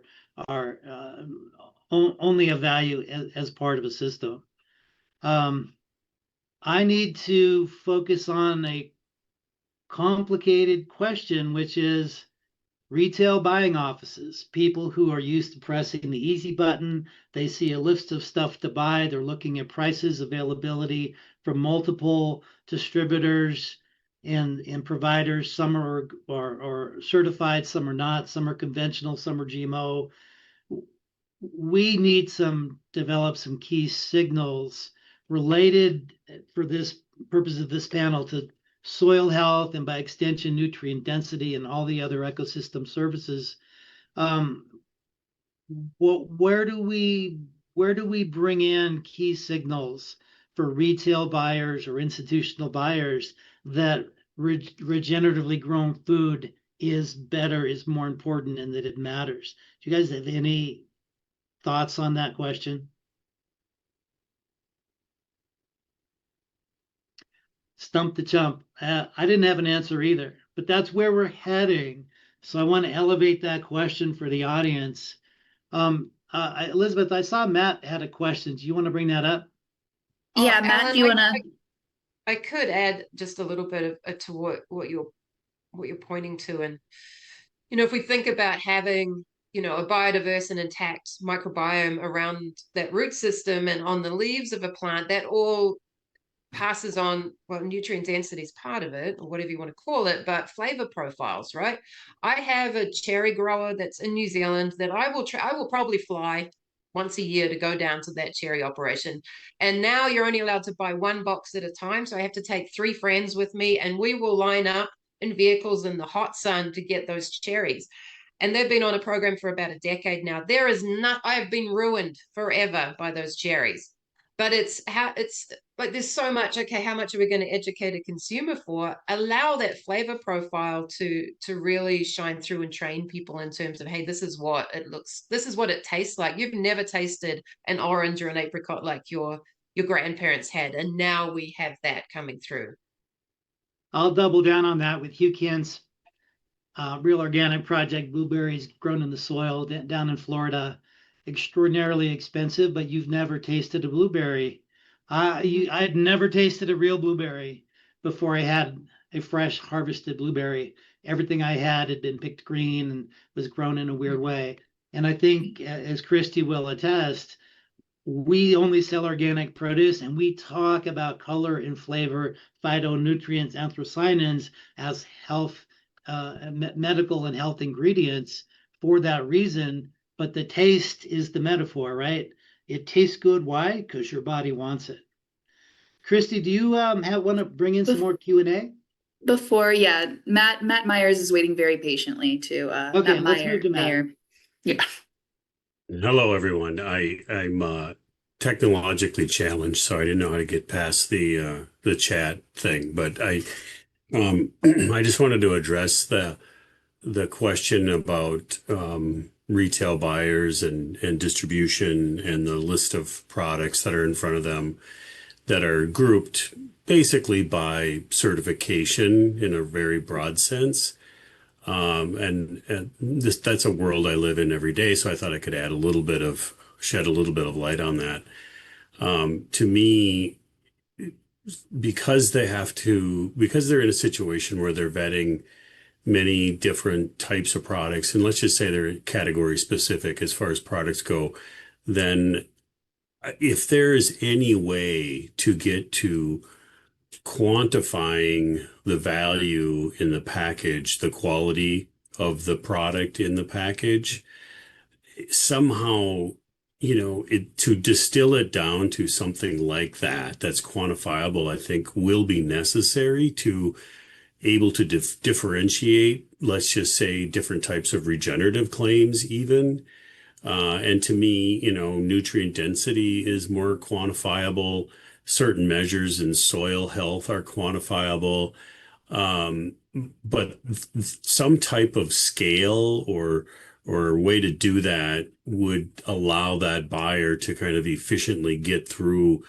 Speaker 3: only of value as part of a system. I need to focus on a complicated question, which is retail buying offices, people who are used to pressing the easy button. They see a list of stuff to buy. They're looking at prices, availability from multiple distributors and providers. Some are certified, some are not, some are conventional, some are GMO. We need develop some key signals related for this purpose of this panel to soil health and by extension nutrient density and all the other ecosystem services. Where do we bring in key signals for retail buyers or institutional buyers that regeneratively grown food is better, is more important, and that it matters? Do you guys have any thoughts on that question? Stump the chump. I didn't have an answer either, but that's where we're heading. So I want to elevate that question for the audience. Elizabeth, I saw Matt had a question. Do you want to bring that up?
Speaker 6: Yeah, Matt,
Speaker 1: Alan,
Speaker 6: do you want to?
Speaker 1: I could add just a little bit of to what you're pointing to, and if we think about having a biodiverse and intact microbiome around that root system and on the leaves of a plant, that all passes on, well, nutrient density is part of it, or whatever you want to call it, but flavor profiles, right? I have a cherry grower that's in New Zealand that I will probably fly once a year to go down to that cherry operation. And now you're only allowed to buy one box at a time. So I have to take 3 friends with me, and we will line up in vehicles in the hot sun to get those cherries. And they've been on a program for about a decade now. I have been ruined forever by those cherries. But it's like there's so much. Okay, how much are we going to educate a consumer for? Allow that flavor profile to really shine through and train people in terms of, hey, this is what it tastes like. You've never tasted an orange or an apricot like your grandparents had, and now we have that coming through.
Speaker 3: I'll double down on that with Hugh Kent's Real Organic Project, blueberries grown in the soil down in Florida. Extraordinarily expensive, but you've never tasted a blueberry. I had never tasted a real blueberry before I had a fresh harvested blueberry. Everything I had been picked green and was grown in a weird way. And I think, as Christy will attest, we only sell organic produce and we talk about color and flavor, phytonutrients, anthocyanins as health, medical and health ingredients for that reason. But the taste is the metaphor, right? It tastes good. Why? Because your body wants it. Christy, do you want to bring in some more Q&A?
Speaker 6: Before, yeah, Matt Myers is waiting very patiently to
Speaker 3: Okay,
Speaker 6: Matt
Speaker 3: let's move to Matt.
Speaker 6: Meyer. Yeah.
Speaker 7: Hello, everyone. I'm technologically challenged, so I didn't know how to get past the chat thing. But I I just wanted to address the question about retail buyers and distribution and the list of products that are in front of them that are grouped basically by certification in a very broad sense. And that's a world I live in every day, so I thought I could shed a little bit of light on that. To me, because they're in a situation where they're vetting many different types of products, and let's just say they're category specific as far as products go, then if there is any way to get to quantifying the value in the package, the quality of the product in the package, somehow, to distill it down to something like that's quantifiable, I think will be necessary to able to differentiate, let's just say, different types of regenerative claims even. And to me, nutrient density is more quantifiable. Certain measures in soil health are quantifiable. But some type of scale or way to do that would allow that buyer to kind of efficiently get through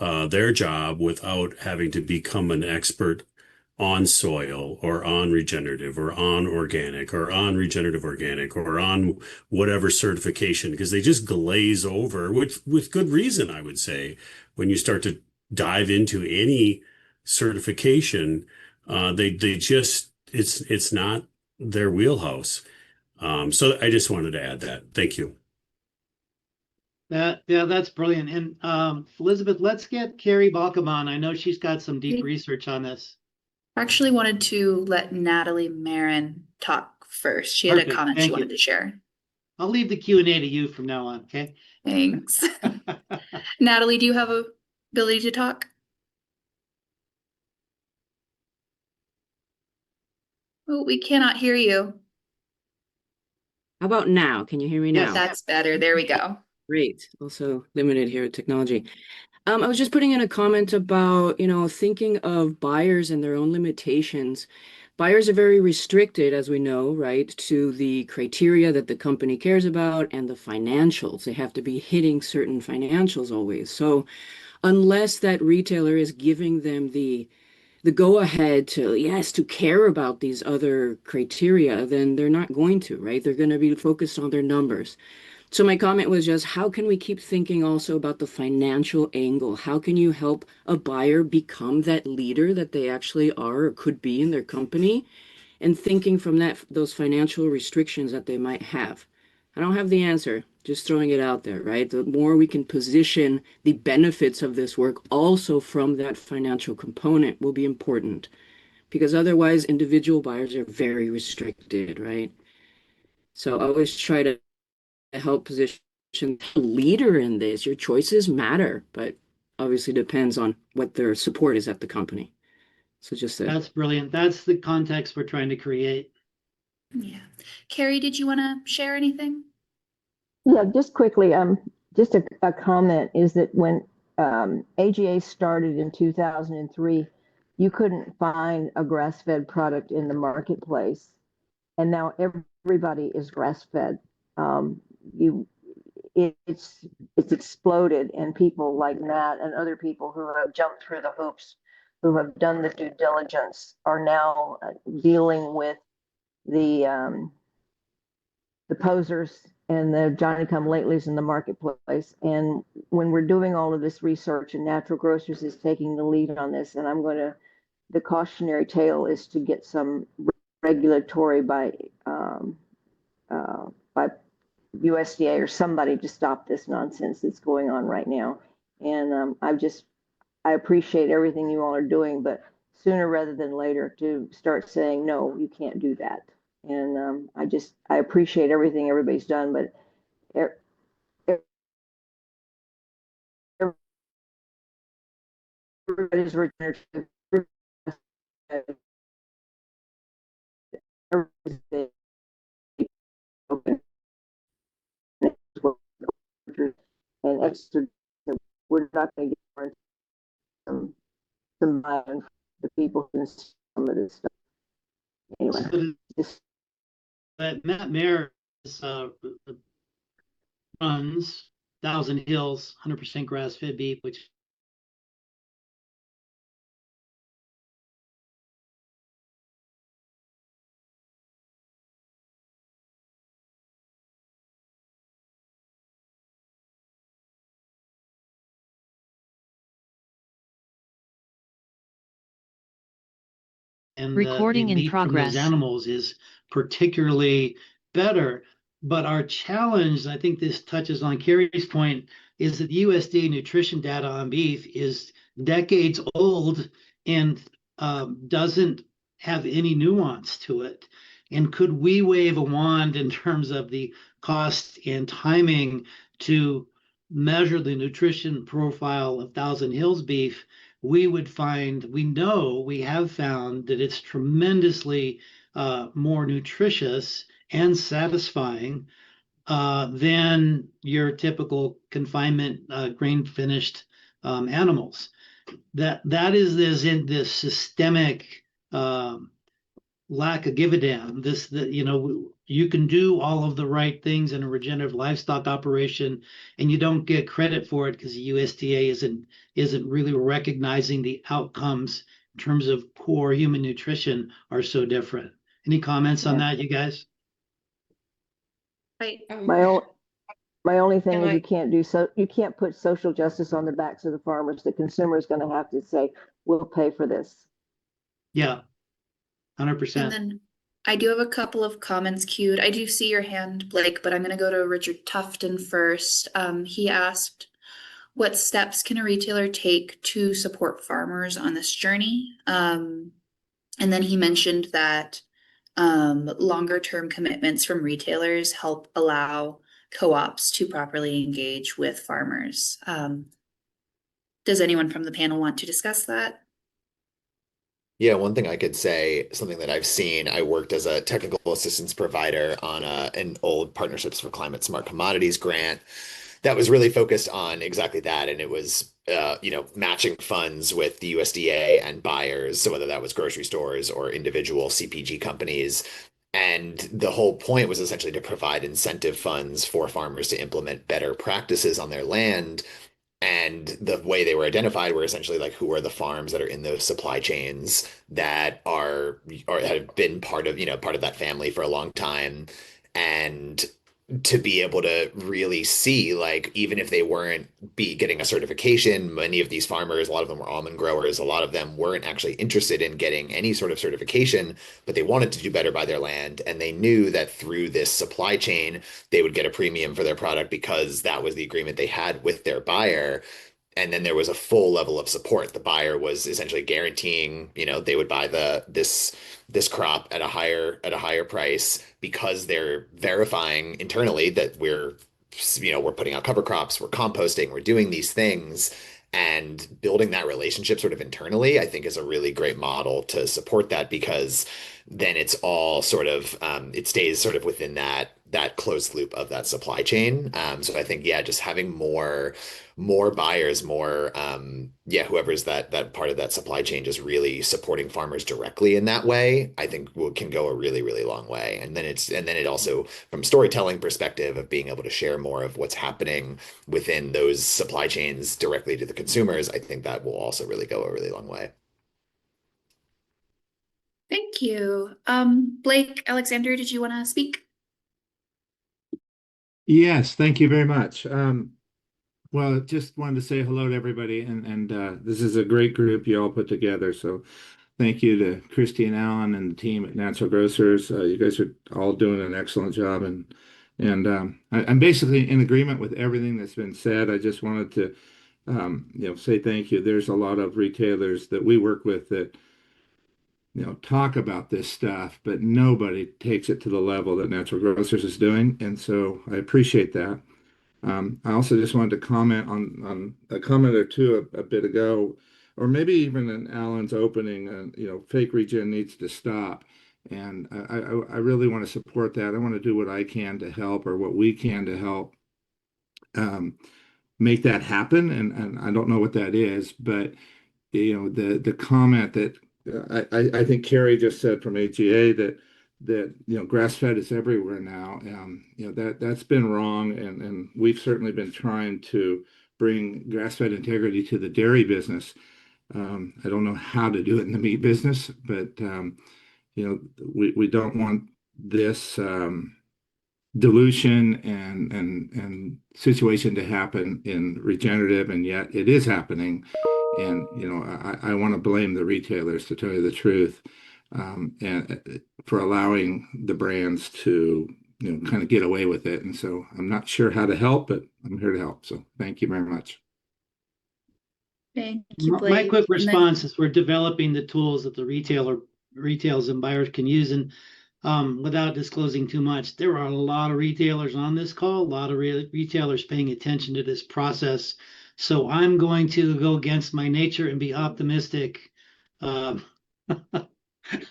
Speaker 7: their job without having to become an expert on soil or on regenerative or on organic or on regenerative organic or on whatever certification, because they just glaze over with good reason, I would say, when you start to dive into any certification, they just it's not their wheelhouse. So I just wanted to add that. Thank you.
Speaker 3: Yeah, that's brilliant. And Elizabeth, let's get Carrie Balcom on. I know she's got some deep
Speaker 6: Okay.
Speaker 3: research on this.
Speaker 6: I actually wanted to let Natalie Marin talk first. She had a
Speaker 3: Perfect.
Speaker 6: comment she
Speaker 3: Thank
Speaker 6: wanted
Speaker 3: you.
Speaker 6: to share.
Speaker 3: I'll leave the Q&A to you from now on, okay?
Speaker 6: Thanks. Natalie, do you have a ability to talk? Oh, we cannot hear you.
Speaker 8: How about now? Can you hear me
Speaker 3: Yes.
Speaker 8: now?
Speaker 6: That's better. There we go.
Speaker 8: Great. Also limited here with technology. I was just putting in a comment about, thinking of buyers and their own limitations. Buyers are very restricted, as we know, right, to the criteria that the company cares about and the financials. They have to be hitting certain financials always. So unless that retailer is giving them the go ahead to, yes, to care about these other criteria, then they're not going to, right? They're going to be focused on their numbers. So my comment was just, how can we keep thinking also about the financial angle? How can you help a buyer become that leader that they actually are or could be in their company? And thinking from those financial restrictions that they might have. I don't have the answer, just throwing it out there, right? The more we can position the benefits of this work also from that financial component will be important, because otherwise individual buyers are very restricted, right? So I always try to help position the leader in this. Your choices matter, but obviously depends on what their support is at the company. So just a
Speaker 3: That's brilliant. That's the context we're trying to create.
Speaker 6: Yeah. Carrie, did you want to share anything?
Speaker 9: Yeah, just quickly, just a comment is that when AGA started in 2003, you couldn't find a grass-fed product in the marketplace, and now everybody is grass-fed. You, it's exploded, and people like Matt and other people who have jumped through the hoops, who have done the due diligence, are now dealing with the posers and the Johnny come latelys in the marketplace. And when we're doing all of this research, and Natural Grocers is taking the lead on this, and the cautionary tale is to get some regulatory by USDA or somebody to stop this nonsense that's going on right now. And I appreciate everything you all are doing, but sooner rather than later to start saying, no, you can't do that. And I appreciate everything everybody's done, but everybody's regenerative. Everybody's open. And extra, we're not going to get some buy-in from the people who some of this stuff. Anyway, just
Speaker 3: Matt Mayer runs Thousand Hills 100% grass-fed beef, which and
Speaker 10: Recording
Speaker 3: the
Speaker 10: in
Speaker 3: meat from those
Speaker 10: progress.
Speaker 3: animals is particularly better. But our challenge, I think this touches on Carrie's point, is that USDA nutrition data on beef is decades old and doesn't have any nuance to it. And could we wave a wand in terms of the cost and timing to measure the nutrition profile of Thousand Hills beef? We have found that it's tremendously more nutritious and satisfying than your typical confinement grain finished animals. That is in this systemic lack of give a damn. You can do all of the right things in a regenerative livestock operation, and you don't get credit for it because the USDA isn't really recognizing the outcomes in terms of poor human nutrition are so different. Any comments on that, you guys?
Speaker 6: Right.
Speaker 9: My only thing
Speaker 1: And
Speaker 9: is
Speaker 1: I-
Speaker 9: you can't put social justice on the backs of the farmers. The consumer is going to have to say, we'll pay for this.
Speaker 3: Yeah,
Speaker 6: And
Speaker 3: 100%.
Speaker 6: then I do have a couple of comments queued. I do see your hand, Blake, but I'm going to go to Richard Tufton first. He asked, what steps can a retailer take to support farmers on this journey? And then he mentioned that longer term commitments from retailers help allow co-ops to properly engage with farmers. Does anyone from the panel want to discuss that?
Speaker 5: Yeah, one thing I could say, something that I've seen, I worked as a technical assistance provider on an old Partnerships for Climate Smart Commodities grant that was really focused on exactly that. And it was, matching funds with the USDA and buyers. So whether that was grocery stores or individual CPG companies. And the whole point was essentially to provide incentive funds for farmers to implement better practices on their land. And the way they were identified were essentially like who are the farms that are in those supply chains that are or have been part of that family for a long time. And to be able to really see, like, even if they weren't be getting a certification, many of these farmers, a lot of them were almond growers, a lot of them weren't actually interested in getting any sort of certification, but they wanted to do better by their land. And they knew that through this supply chain, they would get a premium for their product because that was the agreement they had with their buyer. And then there was a full level of support. The buyer was essentially guaranteeing, they would buy this crop at a higher price because they're verifying internally that we're putting out cover crops, we're composting, we're doing these things. And building that relationship sort of internally, I think is a really great model to support that, because then it's all sort of it stays sort of within that closed loop of that supply chain. So I think, yeah, just having more buyers, whoever's that part of that supply chain, just really supporting farmers directly in that way, I think can go a really, really long way. And then it also, from storytelling perspective of being able to share more of what's happening within those supply chains directly to the consumers, I think that will also really go a really long way.
Speaker 6: Thank you. Blake, Alexander, did you want to speak?
Speaker 10: Yes, thank you very much. Well, just wanted to say hello to everybody, and this is a great group you all put together. So thank you to Christy and Alan and the team at Natural Grocers. You guys are all doing an excellent job, and I'm basically in agreement with everything that's been said. I just wanted to say thank you. There's a lot of retailers that we work with that talk about this stuff, but nobody takes it to the level that Natural Grocers is doing, and so I appreciate that. I also just wanted to comment on a comment or two a bit ago, or maybe even in Alan's opening. Fake regen needs to stop, and I really want to support that. I want to do what I can to help, or what we can to help make that happen. And I don't know what that is, but the comment that I think Carrie just said from AGA that grass fed is everywhere now. That's been wrong, and we've certainly been trying to bring grass fed integrity to the dairy business. I don't know how to do it in the meat business, but we don't want this dilution and situation to happen in regenerative, and yet it is happening. And I want to blame the retailers, to tell you the truth, and for allowing the brands to kind of get away with it. And so I'm not sure how to help, but I'm here to help. So thank you very much.
Speaker 6: Thank you,
Speaker 3: My
Speaker 6: Blake.
Speaker 3: quick
Speaker 6: And then-
Speaker 3: response is we're developing the tools that the retailers and buyers can use. And without disclosing too much, there are a lot of retailers on this call, a lot of retailers paying attention to this process. So I'm going to go against my nature and be optimistic,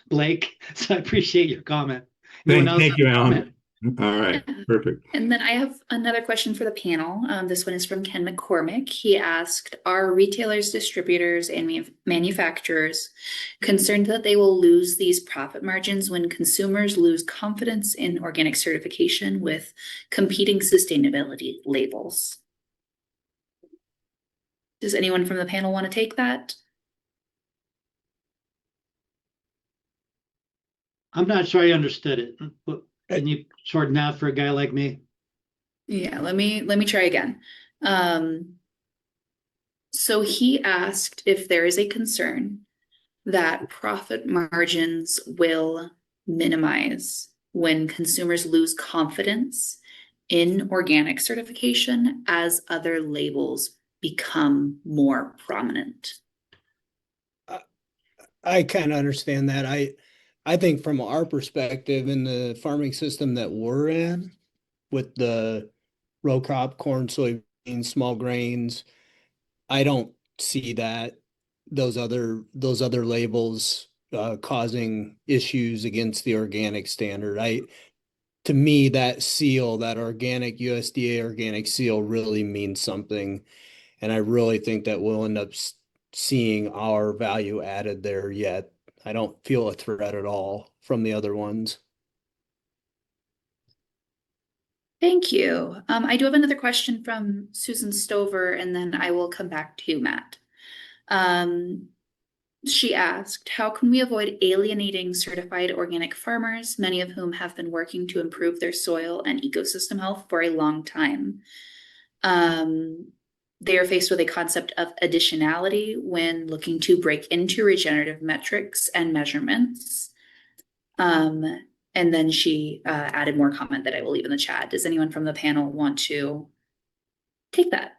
Speaker 3: Blake. So I appreciate your comment. Anyone else
Speaker 10: Thank you,
Speaker 3: have a
Speaker 10: Alan.
Speaker 3: comment?
Speaker 10: All right, perfect.
Speaker 6: And then I have another question for the panel. This one is from Ken McCormick. He asked, are retailers, distributors, and manufacturers concerned that they will lose these profit margins when consumers lose confidence in organic certification with competing sustainability labels? Does anyone from the panel want to take that?
Speaker 3: I'm not sure I understood it. But can you shorten that for a guy like me?
Speaker 6: Yeah, let me try again. So he asked if there is a concern that profit margins will minimize when consumers lose confidence in organic certification as other labels become more prominent.
Speaker 4: I kind of understand that. I think from our perspective in the farming system that we're in, with the row crop, corn, soybeans, small grains, I don't see that those other labels causing issues against the organic standard. To me, that seal, that organic USDA organic seal really means something. And I really think that we'll end up seeing our value added there yet. I don't feel a threat at all from the other ones.
Speaker 6: Thank you. I do have another question from Susan Stover, and then I will come back to you, Matt. She asked, how can we avoid alienating certified organic farmers, many of whom have been working to improve their soil and ecosystem health for a long time? They are faced with a concept of additionality when looking to break into regenerative metrics and measurements. And then she added more comment that I will leave in the chat. Does anyone from the panel want to take that?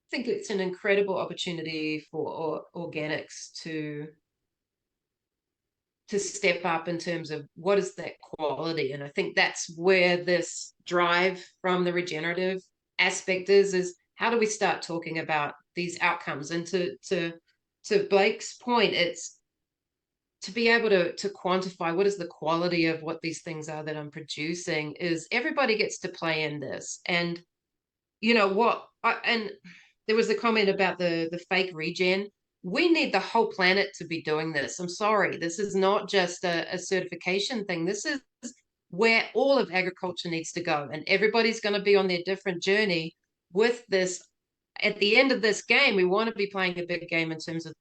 Speaker 1: I think it's an incredible opportunity for organics to step up in terms of what is that quality. And I think that's where this drive from the regenerative aspect is how do we start talking about these outcomes? And to Blake's point, it's to be able to quantify what is the quality of what these things are that I'm producing. Is everybody gets to play in this. And you know what, and there was a comment about the fake regen. We need the whole planet to be doing this. I'm sorry, this is not just a certification thing. This is where all of agriculture needs to go, and everybody's going to be on their different journey with this. At the end of this game, we want to be playing a big game in terms of,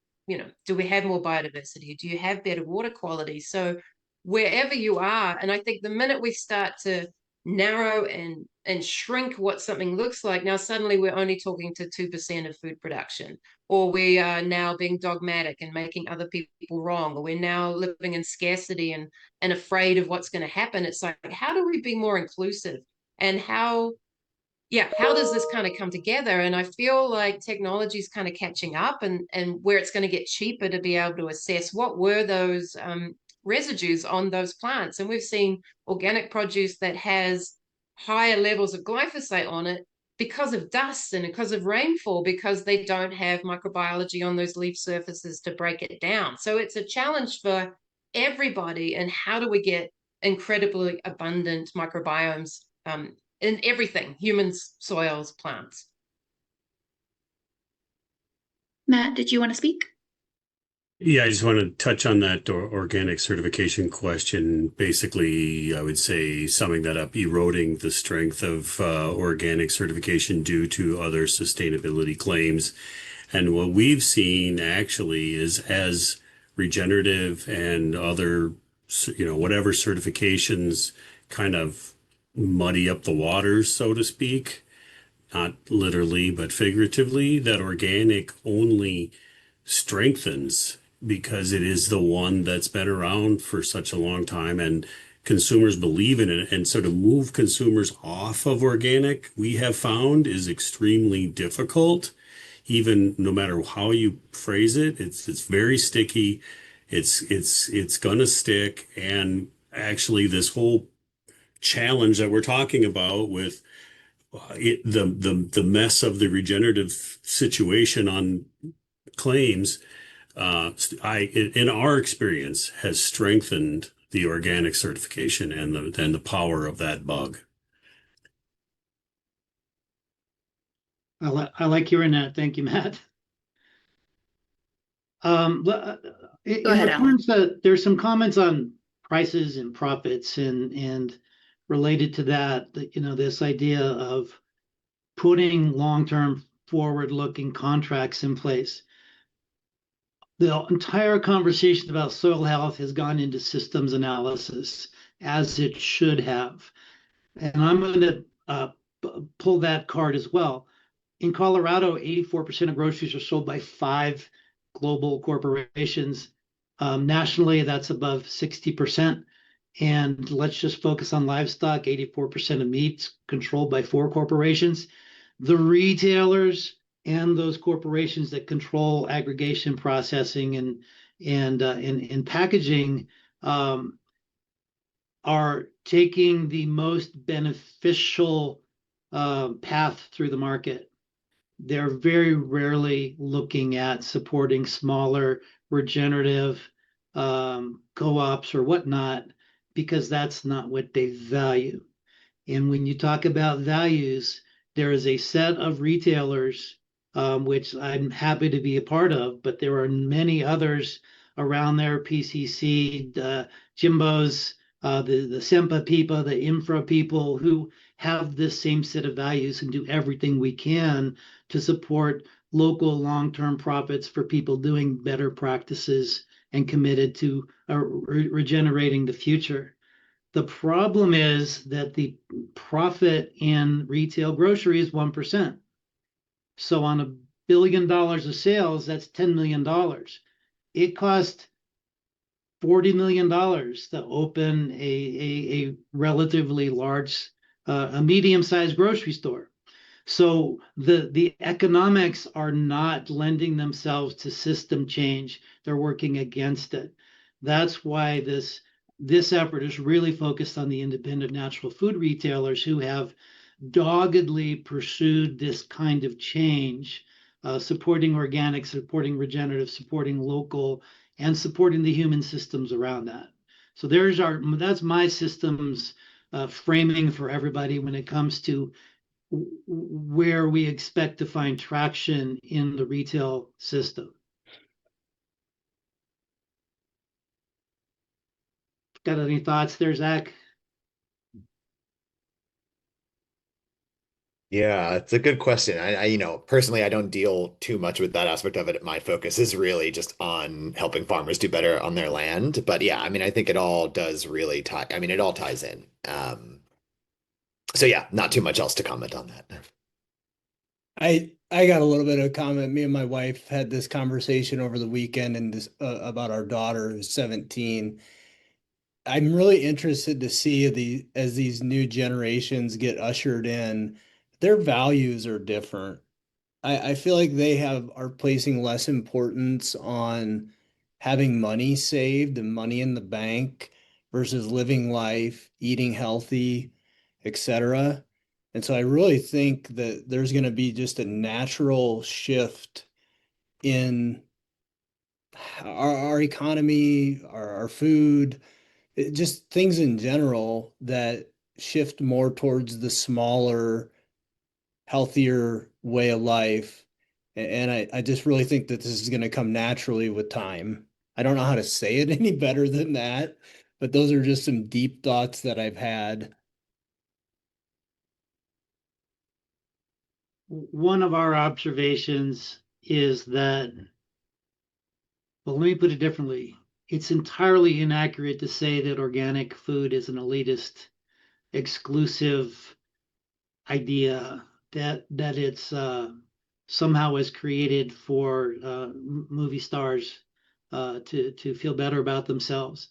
Speaker 1: do we have more biodiversity? Do you have better water quality? So wherever you are, and I think the minute we start to narrow and shrink what something looks like, now suddenly we're only talking to 2% of food production, or we are now being dogmatic and making other people wrong, or we're now living in scarcity and afraid of what's going to happen. It's like, how do we be more inclusive? And how does this kind of come together? And I feel like technology is kind of catching up, and where it's going to get cheaper to be able to assess what were those residues on those plants. And we've seen organic produce that has higher levels of glyphosate on it because of dust and because of rainfall, because they don't have microbiology on those leaf surfaces to break it down. So it's a challenge for everybody. And how do we get incredibly abundant microbiomes in everything, humans, soils, plants?
Speaker 6: Matt, did you want to speak?
Speaker 7: Yeah, I just want to touch on that organic certification question. Basically, I would say, summing that up, eroding the strength of organic certification due to other sustainability claims. And what we've seen actually is as regenerative and other, whatever certifications kind of muddy up the waters, so to speak, not literally, but figuratively, that organic only strengthens because it is the one that's been around for such a long time and consumers believe in it. And so to move consumers off of organic, we have found is extremely difficult, even no matter how you phrase it. It's very sticky. It's gonna stick. And actually this whole challenge that we're talking about with the mess of the regenerative situation on claims, in our experience, has strengthened the organic certification and the power of that bug.
Speaker 3: I like hearing that. Thank you, Matt.
Speaker 6: Go ahead, Alan.
Speaker 3: There's some comments on prices and profits and related to that, this idea of putting long-term forward-looking contracts in place. the entire conversation about soil health has gone into systems analysis, as it should have. And I'm going to pull that card as well. In Colorado, 84% of groceries are sold by 5 global corporations. Nationally, that's above 60%. And let's just focus on livestock. 84% of meat's controlled by 4 corporations. The retailers and those corporations that control aggregation, processing, and packaging are taking the most beneficial path through the market. They're very rarely looking at supporting smaller regenerative co-ops or whatnot, because that's not what they value. And when you talk about values, there is a set of retailers, which I'm happy to be a part of, but there are many others around there, PCC, Jimbo's, the Sempa people, the Infra people, who have this same set of values and do everything we can to support local long-term profits for people doing better practices and committed to regenerating the future. The problem is that the profit in retail grocery is 1%. So on $1 billion of sales, that's $10 million. It cost $40 million to open a relatively large, a medium-sized grocery store. So the economics are not lending themselves to system change. They're working against it. That's why this effort is really focused on the independent natural food retailers who have doggedly pursued this kind of change, supporting organic, supporting regenerative, supporting local, and supporting the human systems around that. So that's my systems framing for everybody when it comes to where we expect to find traction in the retail system. Got any thoughts there, Zach?
Speaker 5: Yeah, it's a good question. Personally, I don't deal too much with that aspect of it. My focus is really just on helping farmers do better on their land. But yeah, I mean, I think it all does really tie. I mean, it all ties in. So yeah, not too much else to comment on that.
Speaker 4: I got a little bit of comment. Me and my wife had this conversation over the weekend and this about our daughter who's 17. I'm really interested to see as these new generations get ushered in, their values are different. I feel like they are placing less importance on having money saved and money in the bank versus living life, eating healthy, etc. And so I really think that there's going to be just a natural shift in our economy, our food, just things in general that shift more towards the smaller, healthier way of life. And I just really think that this is going to come naturally with time. I don't know how to say it any better than that, but those are just some deep thoughts that I've had.
Speaker 3: One of our observations is that, well, let me put it differently. It's entirely inaccurate to say that organic food is an elitist, exclusive idea, that it's somehow was created for movie stars to feel better about themselves.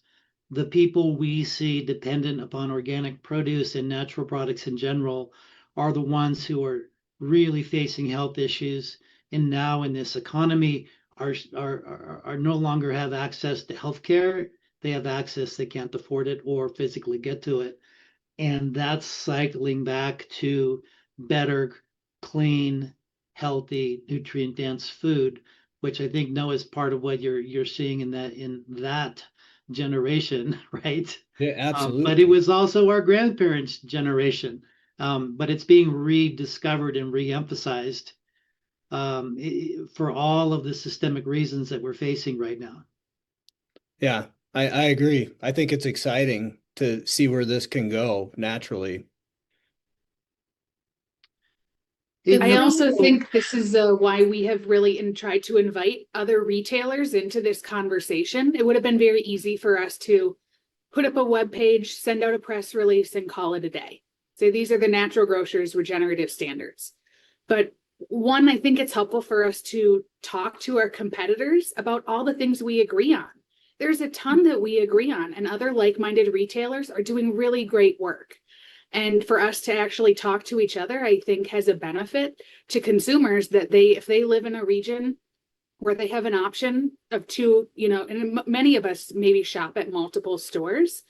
Speaker 3: The people we see dependent upon organic produce and natural products in general are the ones who are really facing health issues, and now in this economy are no longer have access to health care. They have access, they can't afford it or physically get to it. And that's cycling back to better, clean, healthy, nutrient-dense food, which I think Noah is part of what you're seeing in that generation, right?
Speaker 4: Yeah,
Speaker 3: But it
Speaker 4: absolutely.
Speaker 3: was also our grandparents' generation. But it's being rediscovered and re-emphasized for all of the systemic reasons that we're facing right now.
Speaker 4: Yeah, I agree. I think it's exciting to see where this can go naturally.
Speaker 5: Hey,
Speaker 2: I also
Speaker 3: Oh,
Speaker 2: think this is why we have really tried to invite other retailers into this conversation. It would have been very easy for us to put up a web page, send out a press release, and call it a day. Say these are the natural grocers regenerative standards. But one, I think it's helpful for us to talk to our competitors about all the things we agree on. There's a ton that we agree on, and other like-minded retailers are doing really great work. And for us to actually talk to each other, I think has a benefit to consumers that if they live in a region where they have an option of two, and many of us maybe shop at multiple stores,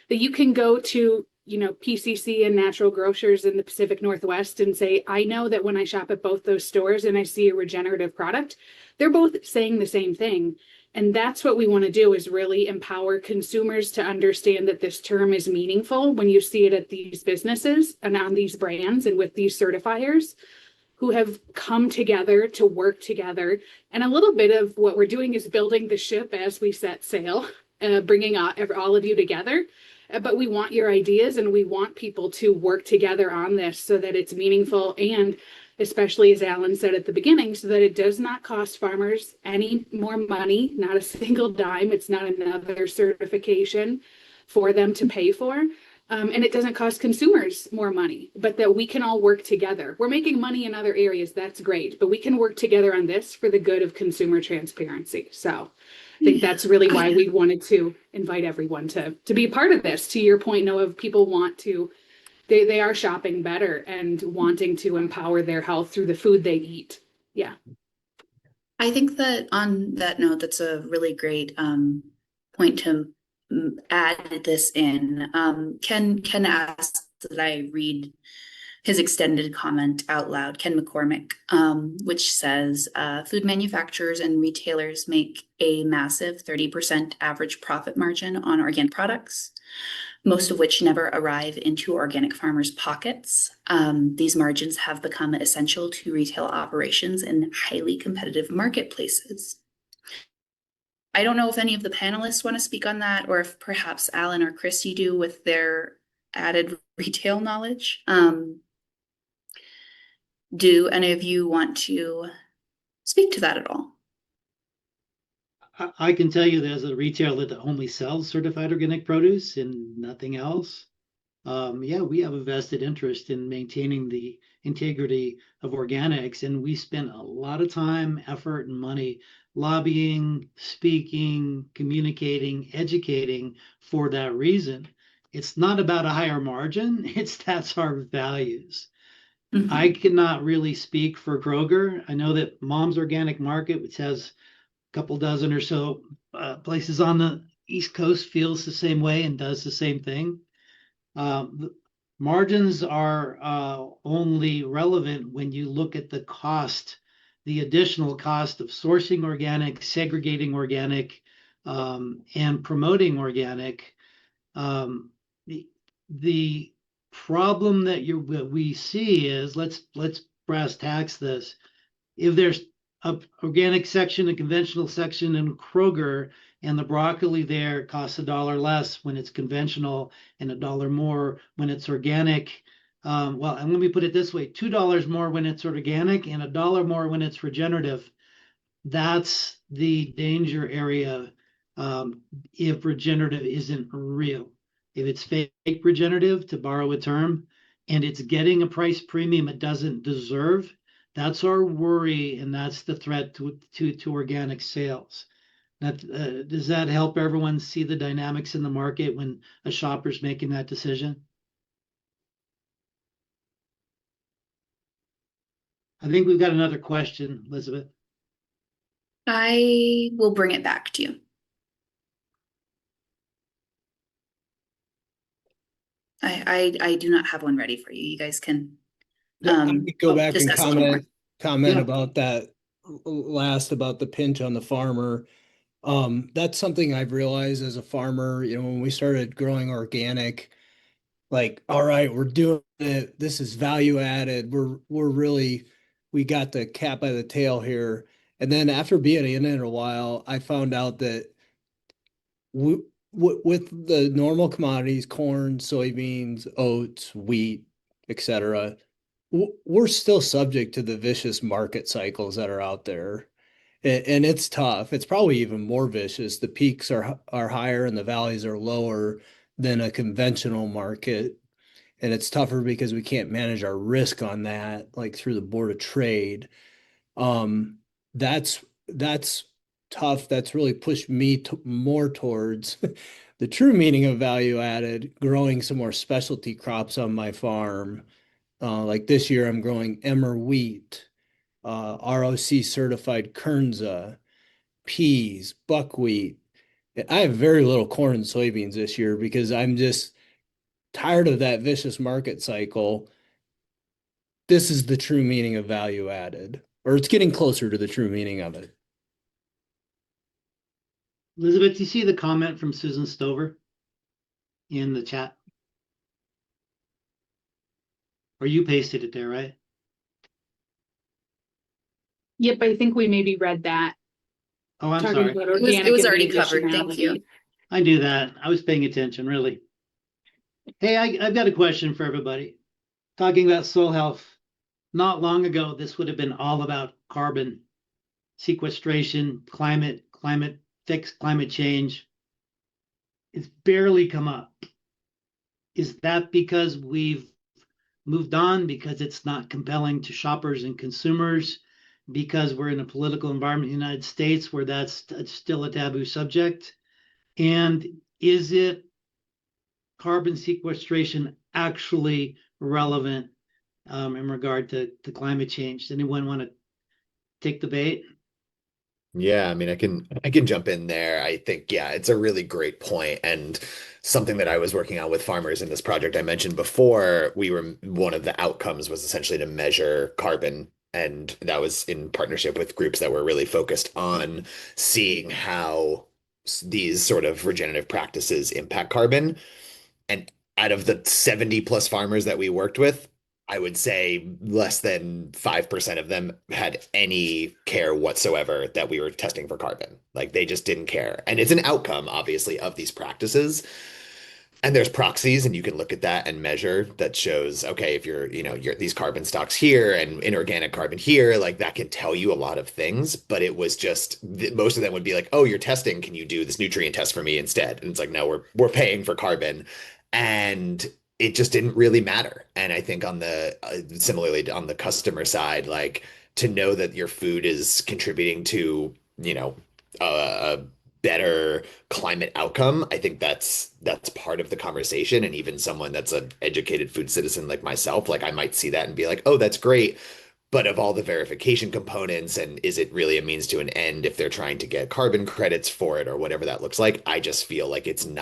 Speaker 2: that you can go to, PCC and natural grocers in the Pacific Northwest and say, I know that when I shop at both those stores and I see a regenerative product, they're both saying the same thing. And that's what we want to do, is really empower consumers to understand that this term is meaningful when you see it at these businesses and on these brands and with these certifiers who have come together to work together. And a little bit of what we're doing is building the ship as we set sail, bringing all of you together. But we want your ideas, and we want people to work together on this so that it's meaningful, and especially, as Alan said at the beginning, so that it does not cost farmers any more money, not a single dime. It's not another certification for them to pay for. And it doesn't cost consumers more money, but that we can all work together. We're making money in other areas, that's great, but we can work together on this for the good of consumer transparency. So I think that's really why we wanted to invite everyone to be a part of this. To your point, Noah, people want to, they are shopping better and wanting to empower their health through the food they eat. Yeah.
Speaker 6: I think that on that note, that's a really great point to add this in. Ken asked that I read his extended comment out loud, Ken McCormick, which says, food manufacturers and retailers make a massive 30% average profit margin on organic products, most of which never arrive into organic farmers' pockets. These margins have become essential to retail operations in highly competitive marketplaces. I don't know if any of the panelists want to speak on that, or if perhaps Alan or Christy do with their added retail knowledge. Do any of you want to speak to that at all?
Speaker 3: I can tell you that as a retailer that only sells certified organic produce and nothing else. Yeah, we have a vested interest in maintaining the integrity of organics, and we spend a lot of time, effort, and money lobbying, speaking, communicating, educating for that reason. It's not about a higher margin, that's our values. I cannot really speak for Kroger. I know that Mom's Organic Market, which has a couple dozen or so places on the East Coast, feels the same way and does the same thing. Margins are only relevant when you look at the cost, the additional cost of sourcing organic, segregating organic, and promoting organic. The problem that we see is, let's brass tacks this. If there's a organic section, a conventional section in Kroger, and the broccoli there costs $1 less when it's conventional and $1 more when it's organic. Well, and let me put it this way, $2 more when it's organic and $1 more when it's regenerative. That's the danger area if regenerative isn't real. If it's fake regenerative, to borrow a term, and it's getting a price premium it doesn't deserve, that's our worry, and that's the threat to organic sales. Does that help everyone see the dynamics in the market when a shopper's making that decision? I think we've got another question, Elizabeth.
Speaker 6: I will bring it back to you. I do not have one ready for you. You guys can
Speaker 4: I could go back and
Speaker 6: discuss it more.
Speaker 4: comment
Speaker 3: Yeah.
Speaker 4: about that last, about the pinch on the farmer. That's something I've realized as a farmer, when we started growing organic, like, all right, we're doing it. This is value added. We got the cat by the tail here. And then after being in it a while, I found out that with the normal commodities, corn, soybeans, oats, wheat, etc., we're still subject to the vicious market cycles that are out there. And it's tough. It's probably even more vicious. The peaks are higher and the valleys are lower than a conventional market. And it's tougher because we can't manage our risk on that, like through the Board of Trade. Um, that's tough. That's really pushed me more towards the true meaning of value added, growing some more specialty crops on my farm. Like this year, I'm growing emmer wheat, ROC certified kernza, peas, buckwheat. I have very little corn and soybeans this year because I'm just tired of that vicious market cycle. This is the true meaning of value added, or it's getting closer to the true meaning of it.
Speaker 3: Elizabeth, do you see the comment from Susan Stover in the chat? Or you pasted it there, right?
Speaker 2: Yep, I think we maybe read that.
Speaker 3: Oh, I'm
Speaker 2: Talking
Speaker 3: sorry.
Speaker 2: about
Speaker 6: It
Speaker 2: organic
Speaker 6: was
Speaker 2: and
Speaker 6: already
Speaker 2: the
Speaker 6: covered. Thank you.
Speaker 2: additionality.
Speaker 3: I knew that. I was paying attention, really. Hey, I've got a question for everybody. Talking about soil health, not long ago, this would have been all about carbon sequestration, climate fix, climate change. It's barely come up. Is that because we've moved on, because it's not compelling to shoppers and consumers, because we're in a political environment in the United States where that's still a taboo subject? And is it carbon sequestration actually relevant in regard to climate change? Does anyone want to take the bait?
Speaker 5: Yeah, I mean, I can jump in there. I think, yeah, it's a really great point and something that I was working on with farmers in this project I mentioned before. One of the outcomes was essentially to measure carbon, and that was in partnership with groups that were really focused on seeing how these sort of regenerative practices impact carbon. And out of the 70 plus farmers that we worked with, I would say less than 5% of them had any care whatsoever that we were testing for carbon. Like they just didn't care. And it's an outcome, obviously, of these practices. And there's proxies, and you can look at that and measure that shows, okay, if you're these carbon stocks here and inorganic carbon here, like that can tell you a lot of things. But it was just most of them would be like, oh, you're testing, can you do this nutrient test for me instead? And it's like, no, we're paying for carbon, and it just didn't really matter. And I think on the similarly on the customer side, like to know that your food is contributing to, a better climate outcome, I think that's part of the conversation. And even someone that's an educated food citizen like myself, like I might see that and be like, oh, that's great. But of all the verification components, and is it really a means to an end if they're trying to get carbon credits for it or whatever that looks like? I just feel like it's an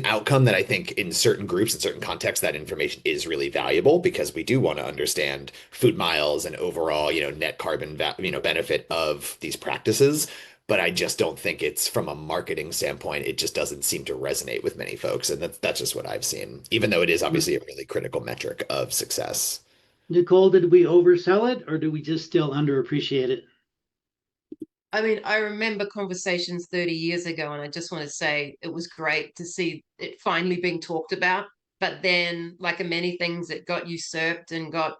Speaker 5: outcome that I think in certain groups, in certain contexts, that information is really valuable because we do want to understand food miles and overall, net carbon, benefit of these practices. But I just don't think it's from a marketing standpoint, it just doesn't seem to resonate with many folks. And that's just what I've seen, even though it is obviously a really critical metric of success.
Speaker 3: Nicole, did we oversell it or do we just still underappreciate it?
Speaker 1: I mean, I remember conversations 30 years ago, and I just want to say it was great to see it finally being talked about. But then, like many things, it got usurped and got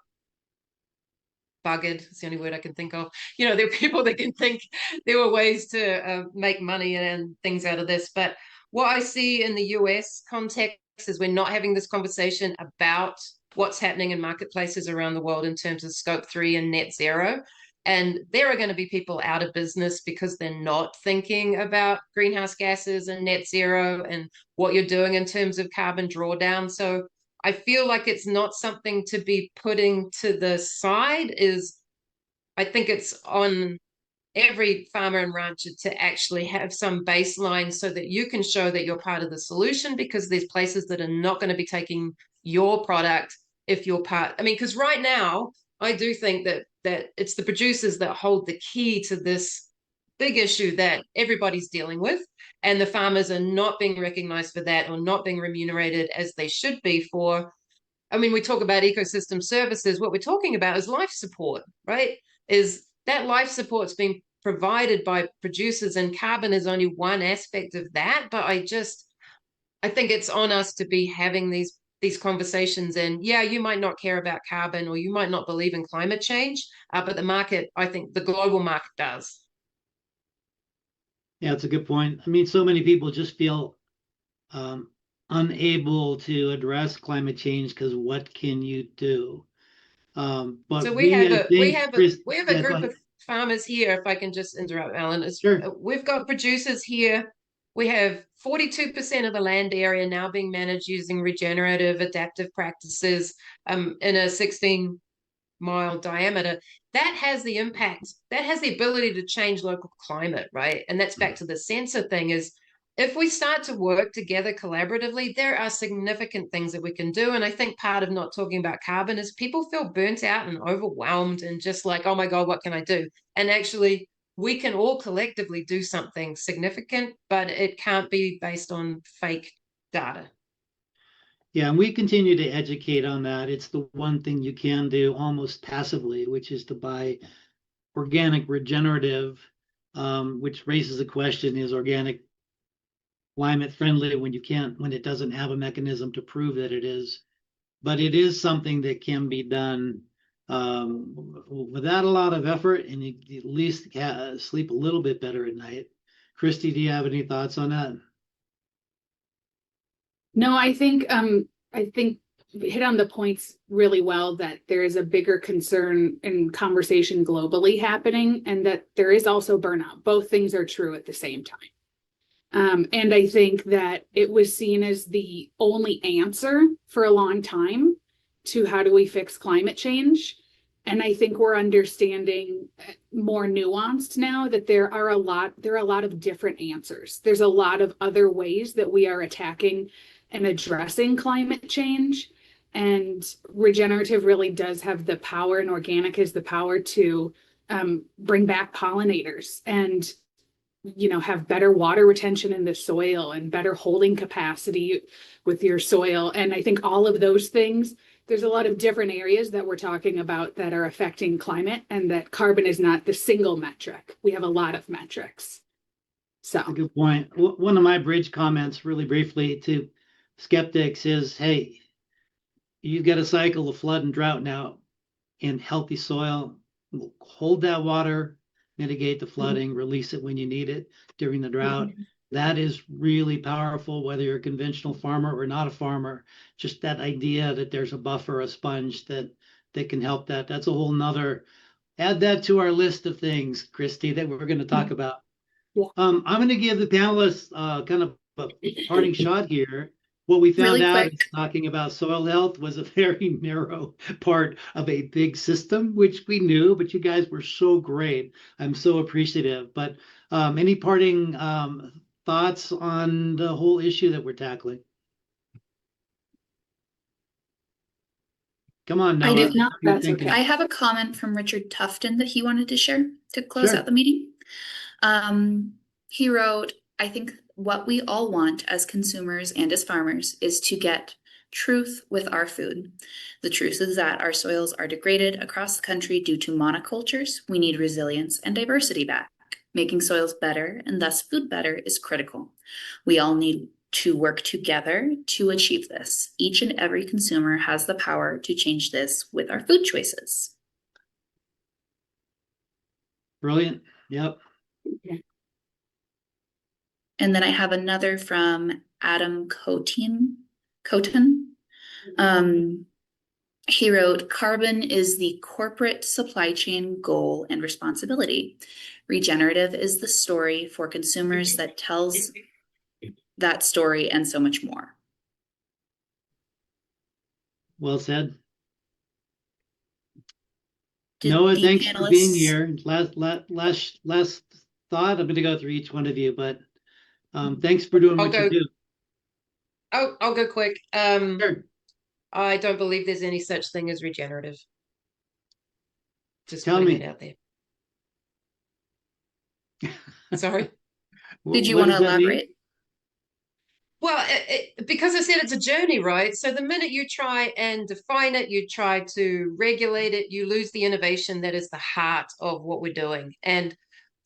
Speaker 1: buggered. It's the only word I can think of. There are people that can think there were ways to make money and things out of this. But what I see in the US context is we're not having this conversation about what's happening in marketplaces around the world in terms of scope 3 and net zero. And there are going to be people out of business because they're not thinking about greenhouse gases and net zero and what you're doing in terms of carbon drawdown. So I feel like it's not something to be putting to the side. I think it's on every farmer and rancher to actually have some baseline so that you can show that you're part of the solution, because there's places that are not going to be taking your product if you're part. I mean, because right now I do think that it's the producers that hold the key to this big issue that everybody's dealing with, and the farmers are not being recognized for that or not being remunerated as they should be for. I mean, we talk about ecosystem services. What we're talking about is life support, right? Is that life support's being provided by producers, and carbon is only one aspect of that. But I think it's on us to be having these these conversations. And yeah, you might not care about carbon or you might not believe in climate change, but the market, I think the global market does.
Speaker 3: Yeah, it's a good point. I mean, so many people just feel um, unable to address climate change because what can you do?
Speaker 1: So
Speaker 3: But
Speaker 1: we have
Speaker 3: I
Speaker 1: a we
Speaker 3: think,
Speaker 1: have a
Speaker 3: Chris,
Speaker 1: we have a
Speaker 3: yeah, go
Speaker 1: group
Speaker 3: ahead.
Speaker 1: of farmers here. If I can just interrupt, Alan,
Speaker 3: Sure.
Speaker 1: we've got producers here. We have 42% of the land area now being managed using regenerative, adaptive practices in a 16-mile diameter. That has the impact. That has the ability to change local climate, right? And that's back to the sensor thing. Is if we start to work together collaboratively, there are significant things that we can do. And I think part of not talking about carbon is people feel burnt out and overwhelmed and just like, oh my God, what can I do? And actually, we can all collectively do something significant, but it can't be based on fake data.
Speaker 3: Yeah, and we continue to educate on that. It's the one thing you can do almost passively, which is to buy organic regenerative, which raises the question, is organic climate friendly when it doesn't have a mechanism to prove that it is? But it is something that can be done without a lot of effort, and you at least sleep a little bit better at night. Christy, do you have any thoughts on that?
Speaker 2: No, I think hit on the points really well, that there is a bigger concern and conversation globally happening, and that there is also burnout. Both things are true at the same time. And I think that it was seen as the only answer for a long time to how do we fix climate change. And I think we're understanding more nuanced now that there are a lot of different answers. There's a lot of other ways that we are attacking and addressing climate change. And regenerative really does have the power, and organic has the power to bring back pollinators and have better water retention in the soil and better holding capacity with your soil. And I think all of those things, there's a lot of different areas that we're talking about that are affecting climate, and that carbon is not the single metric. We have a lot of metrics. So
Speaker 3: a good point. One of my bridge comments, really briefly, to skeptics is, hey, you've got a cycle of flood and drought now, in healthy soil will hold that water, mitigate the flooding, release it when you need it during the drought. That is really powerful, whether you're a conventional farmer or not a farmer. Just that idea that there's a buffer, a sponge that can help that. That's a whole nother. Add that to our list of things, Christy, that we're going to talk about.
Speaker 2: Yeah.
Speaker 3: I'm going to give the panelists kind of a parting shot here. What we found
Speaker 6: Really
Speaker 3: out
Speaker 6: quick.
Speaker 3: talking about soil health was a very narrow part of a big system, which we knew, but you guys were so great. I'm so appreciative. But any parting thoughts on the whole issue that we're tackling? Come on,
Speaker 6: I
Speaker 3: Noah.
Speaker 6: do.
Speaker 2: No,
Speaker 3: You're
Speaker 2: that's
Speaker 3: thinking.
Speaker 2: okay.
Speaker 6: I have a comment from Richard Tufton that he wanted to share to close
Speaker 3: Sure.
Speaker 6: out the meeting. He wrote, I think what we all want as consumers and as farmers is to get truth with our food. The truth is that our soils are degraded across the country due to monocultures. We need resilience and diversity back. Making soils better and thus food better is critical. We all need to work together to achieve this. Each and every consumer has the power to change this with our food choices.
Speaker 3: Brilliant. Yep.
Speaker 6: And then I have another from Adam Coten. He wrote, carbon is the corporate supply chain goal and responsibility. Regenerative is the story for consumers that tells that story and so much more.
Speaker 3: Well said.
Speaker 6: Did
Speaker 3: Noah,
Speaker 6: the
Speaker 3: thanks for being
Speaker 6: panelists-
Speaker 3: here. Last thought. I'm going to go through each one of you, but thanks for doing
Speaker 1: I'll
Speaker 3: what
Speaker 1: go.
Speaker 3: you do.
Speaker 1: I'll go quick.
Speaker 3: Sure.
Speaker 1: I don't believe there's any such thing as regenerative. Just
Speaker 3: Tell
Speaker 1: putting
Speaker 3: me.
Speaker 1: it out there. Sorry.
Speaker 6: Did you
Speaker 3: What
Speaker 6: want to
Speaker 3: does that mean?
Speaker 6: elaborate?
Speaker 1: Well, because I said it's a journey, right? So the minute you try and define it, you try to regulate it, you lose the innovation that is the heart of what we're doing. And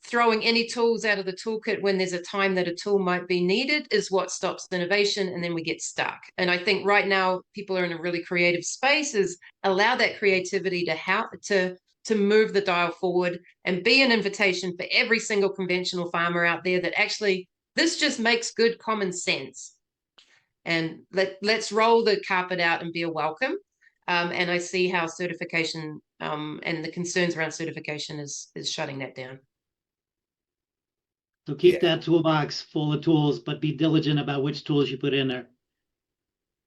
Speaker 1: throwing any tools out of the toolkit when there's a time that a tool might be needed is what stops innovation, and then we get stuck. And I think right now people are in a really creative space, is allow that creativity to move the dial forward and be an invitation for every single conventional farmer out there that actually this just makes good common sense. And let's roll the carpet out and be a welcome. And I see how certification and the concerns around certification is shutting that down.
Speaker 3: So keep
Speaker 5: Yeah.
Speaker 3: that toolbox full of tools, but be diligent about which tools you put in there.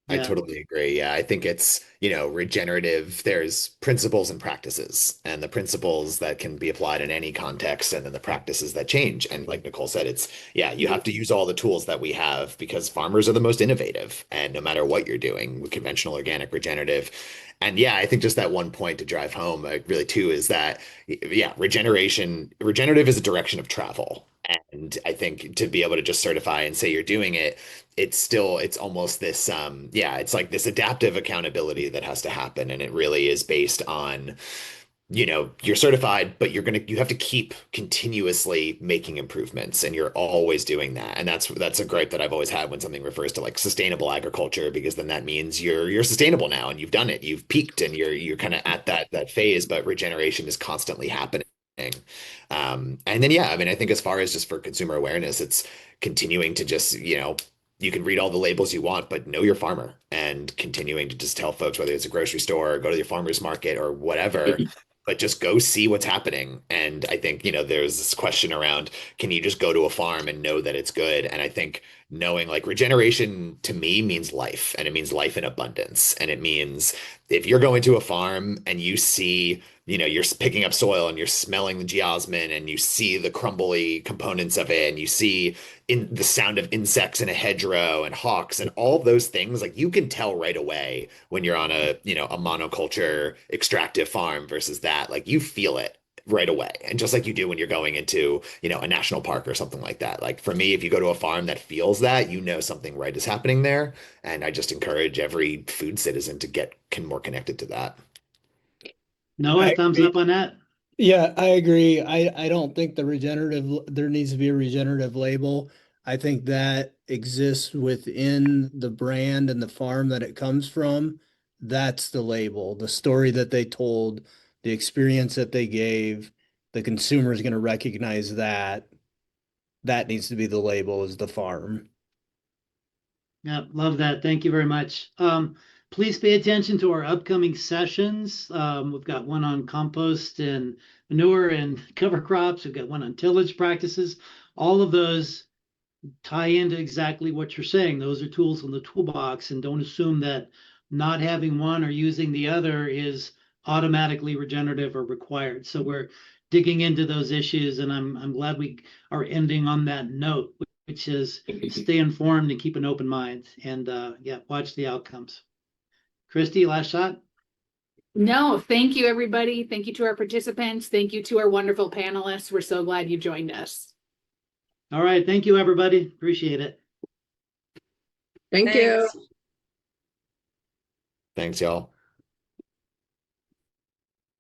Speaker 5: I
Speaker 3: Yeah.
Speaker 5: totally agree. Yeah, I think it's, regenerative, there's principles and practices, and the principles that can be applied in any context, and then the practices that change. And like Nicole said, you have to use all the tools that we have because farmers are the most innovative. And no matter what you're doing with conventional, organic, regenerative. And yeah, I think just that one point to drive home really too is that, yeah, regenerative is a direction of travel. And I think to be able to just certify and say you're doing it, it's almost this it's like this adaptive accountability that has to happen, and it really is based on you're certified, but you have to keep continuously making improvements, and you're always doing that. And that's a gripe that I've always had when something refers to like sustainable agriculture, because then that means you're sustainable now and you've done it, you've peaked, and you're kind of at that phase. But regeneration is constantly happening. And then, yeah, I mean, I think as far as just for consumer awareness, it's continuing to just, you can read all the labels you want, but know your farmer, and continuing to just tell folks, whether it's a grocery store or go to your farmer's market or whatever, but just go see what's happening. And I think, there's this question around, can you just go to a farm and know that it's good? And I think knowing, like, regeneration to me means life, and it means life in abundance. And it means if you're going to a farm and you see, you're picking up soil and you're smelling the geosmin and you see the crumbly components of it, and you see in the sound of insects in a hedgerow and hawks and all of those things, like, you can tell right away when you're on a monoculture extractive farm versus that. Like, you feel it right away. And just like you do when you're going into, a national park or something like that. Like, for me, if you go to a farm that feels that, something right is happening there. And I just encourage every food citizen to get more connected to that.
Speaker 3: Noah,
Speaker 4: I
Speaker 3: thumbs
Speaker 4: agree.
Speaker 3: up on that.
Speaker 4: Yeah, I agree. I don't think there needs to be a regenerative label. I think that exists within the brand and the farm that it comes from. That's the label, the story that they told, the experience that they gave. The consumer is going to recognize that. That needs to be the label, is the farm.
Speaker 3: Yeah, love that. Thank you very much. Please pay attention to our upcoming sessions. We've got one on compost and manure and cover crops. We've got one on tillage practices. All of those tie into exactly what you're saying. Those are tools in the toolbox, and don't assume that not having one or using the other is automatically regenerative or required. So we're digging into those issues, and I'm glad we are ending on that note, which is stay informed and keep an open mind, and watch the outcomes. Christy, last shot.
Speaker 2: No, thank you, everybody. Thank you to our participants. Thank you to our wonderful panelists. We're so glad you joined us.
Speaker 3: All right, thank you, everybody. Appreciate it.
Speaker 8: Thank you.
Speaker 1: Thanks.
Speaker 5: Thanks, y'all.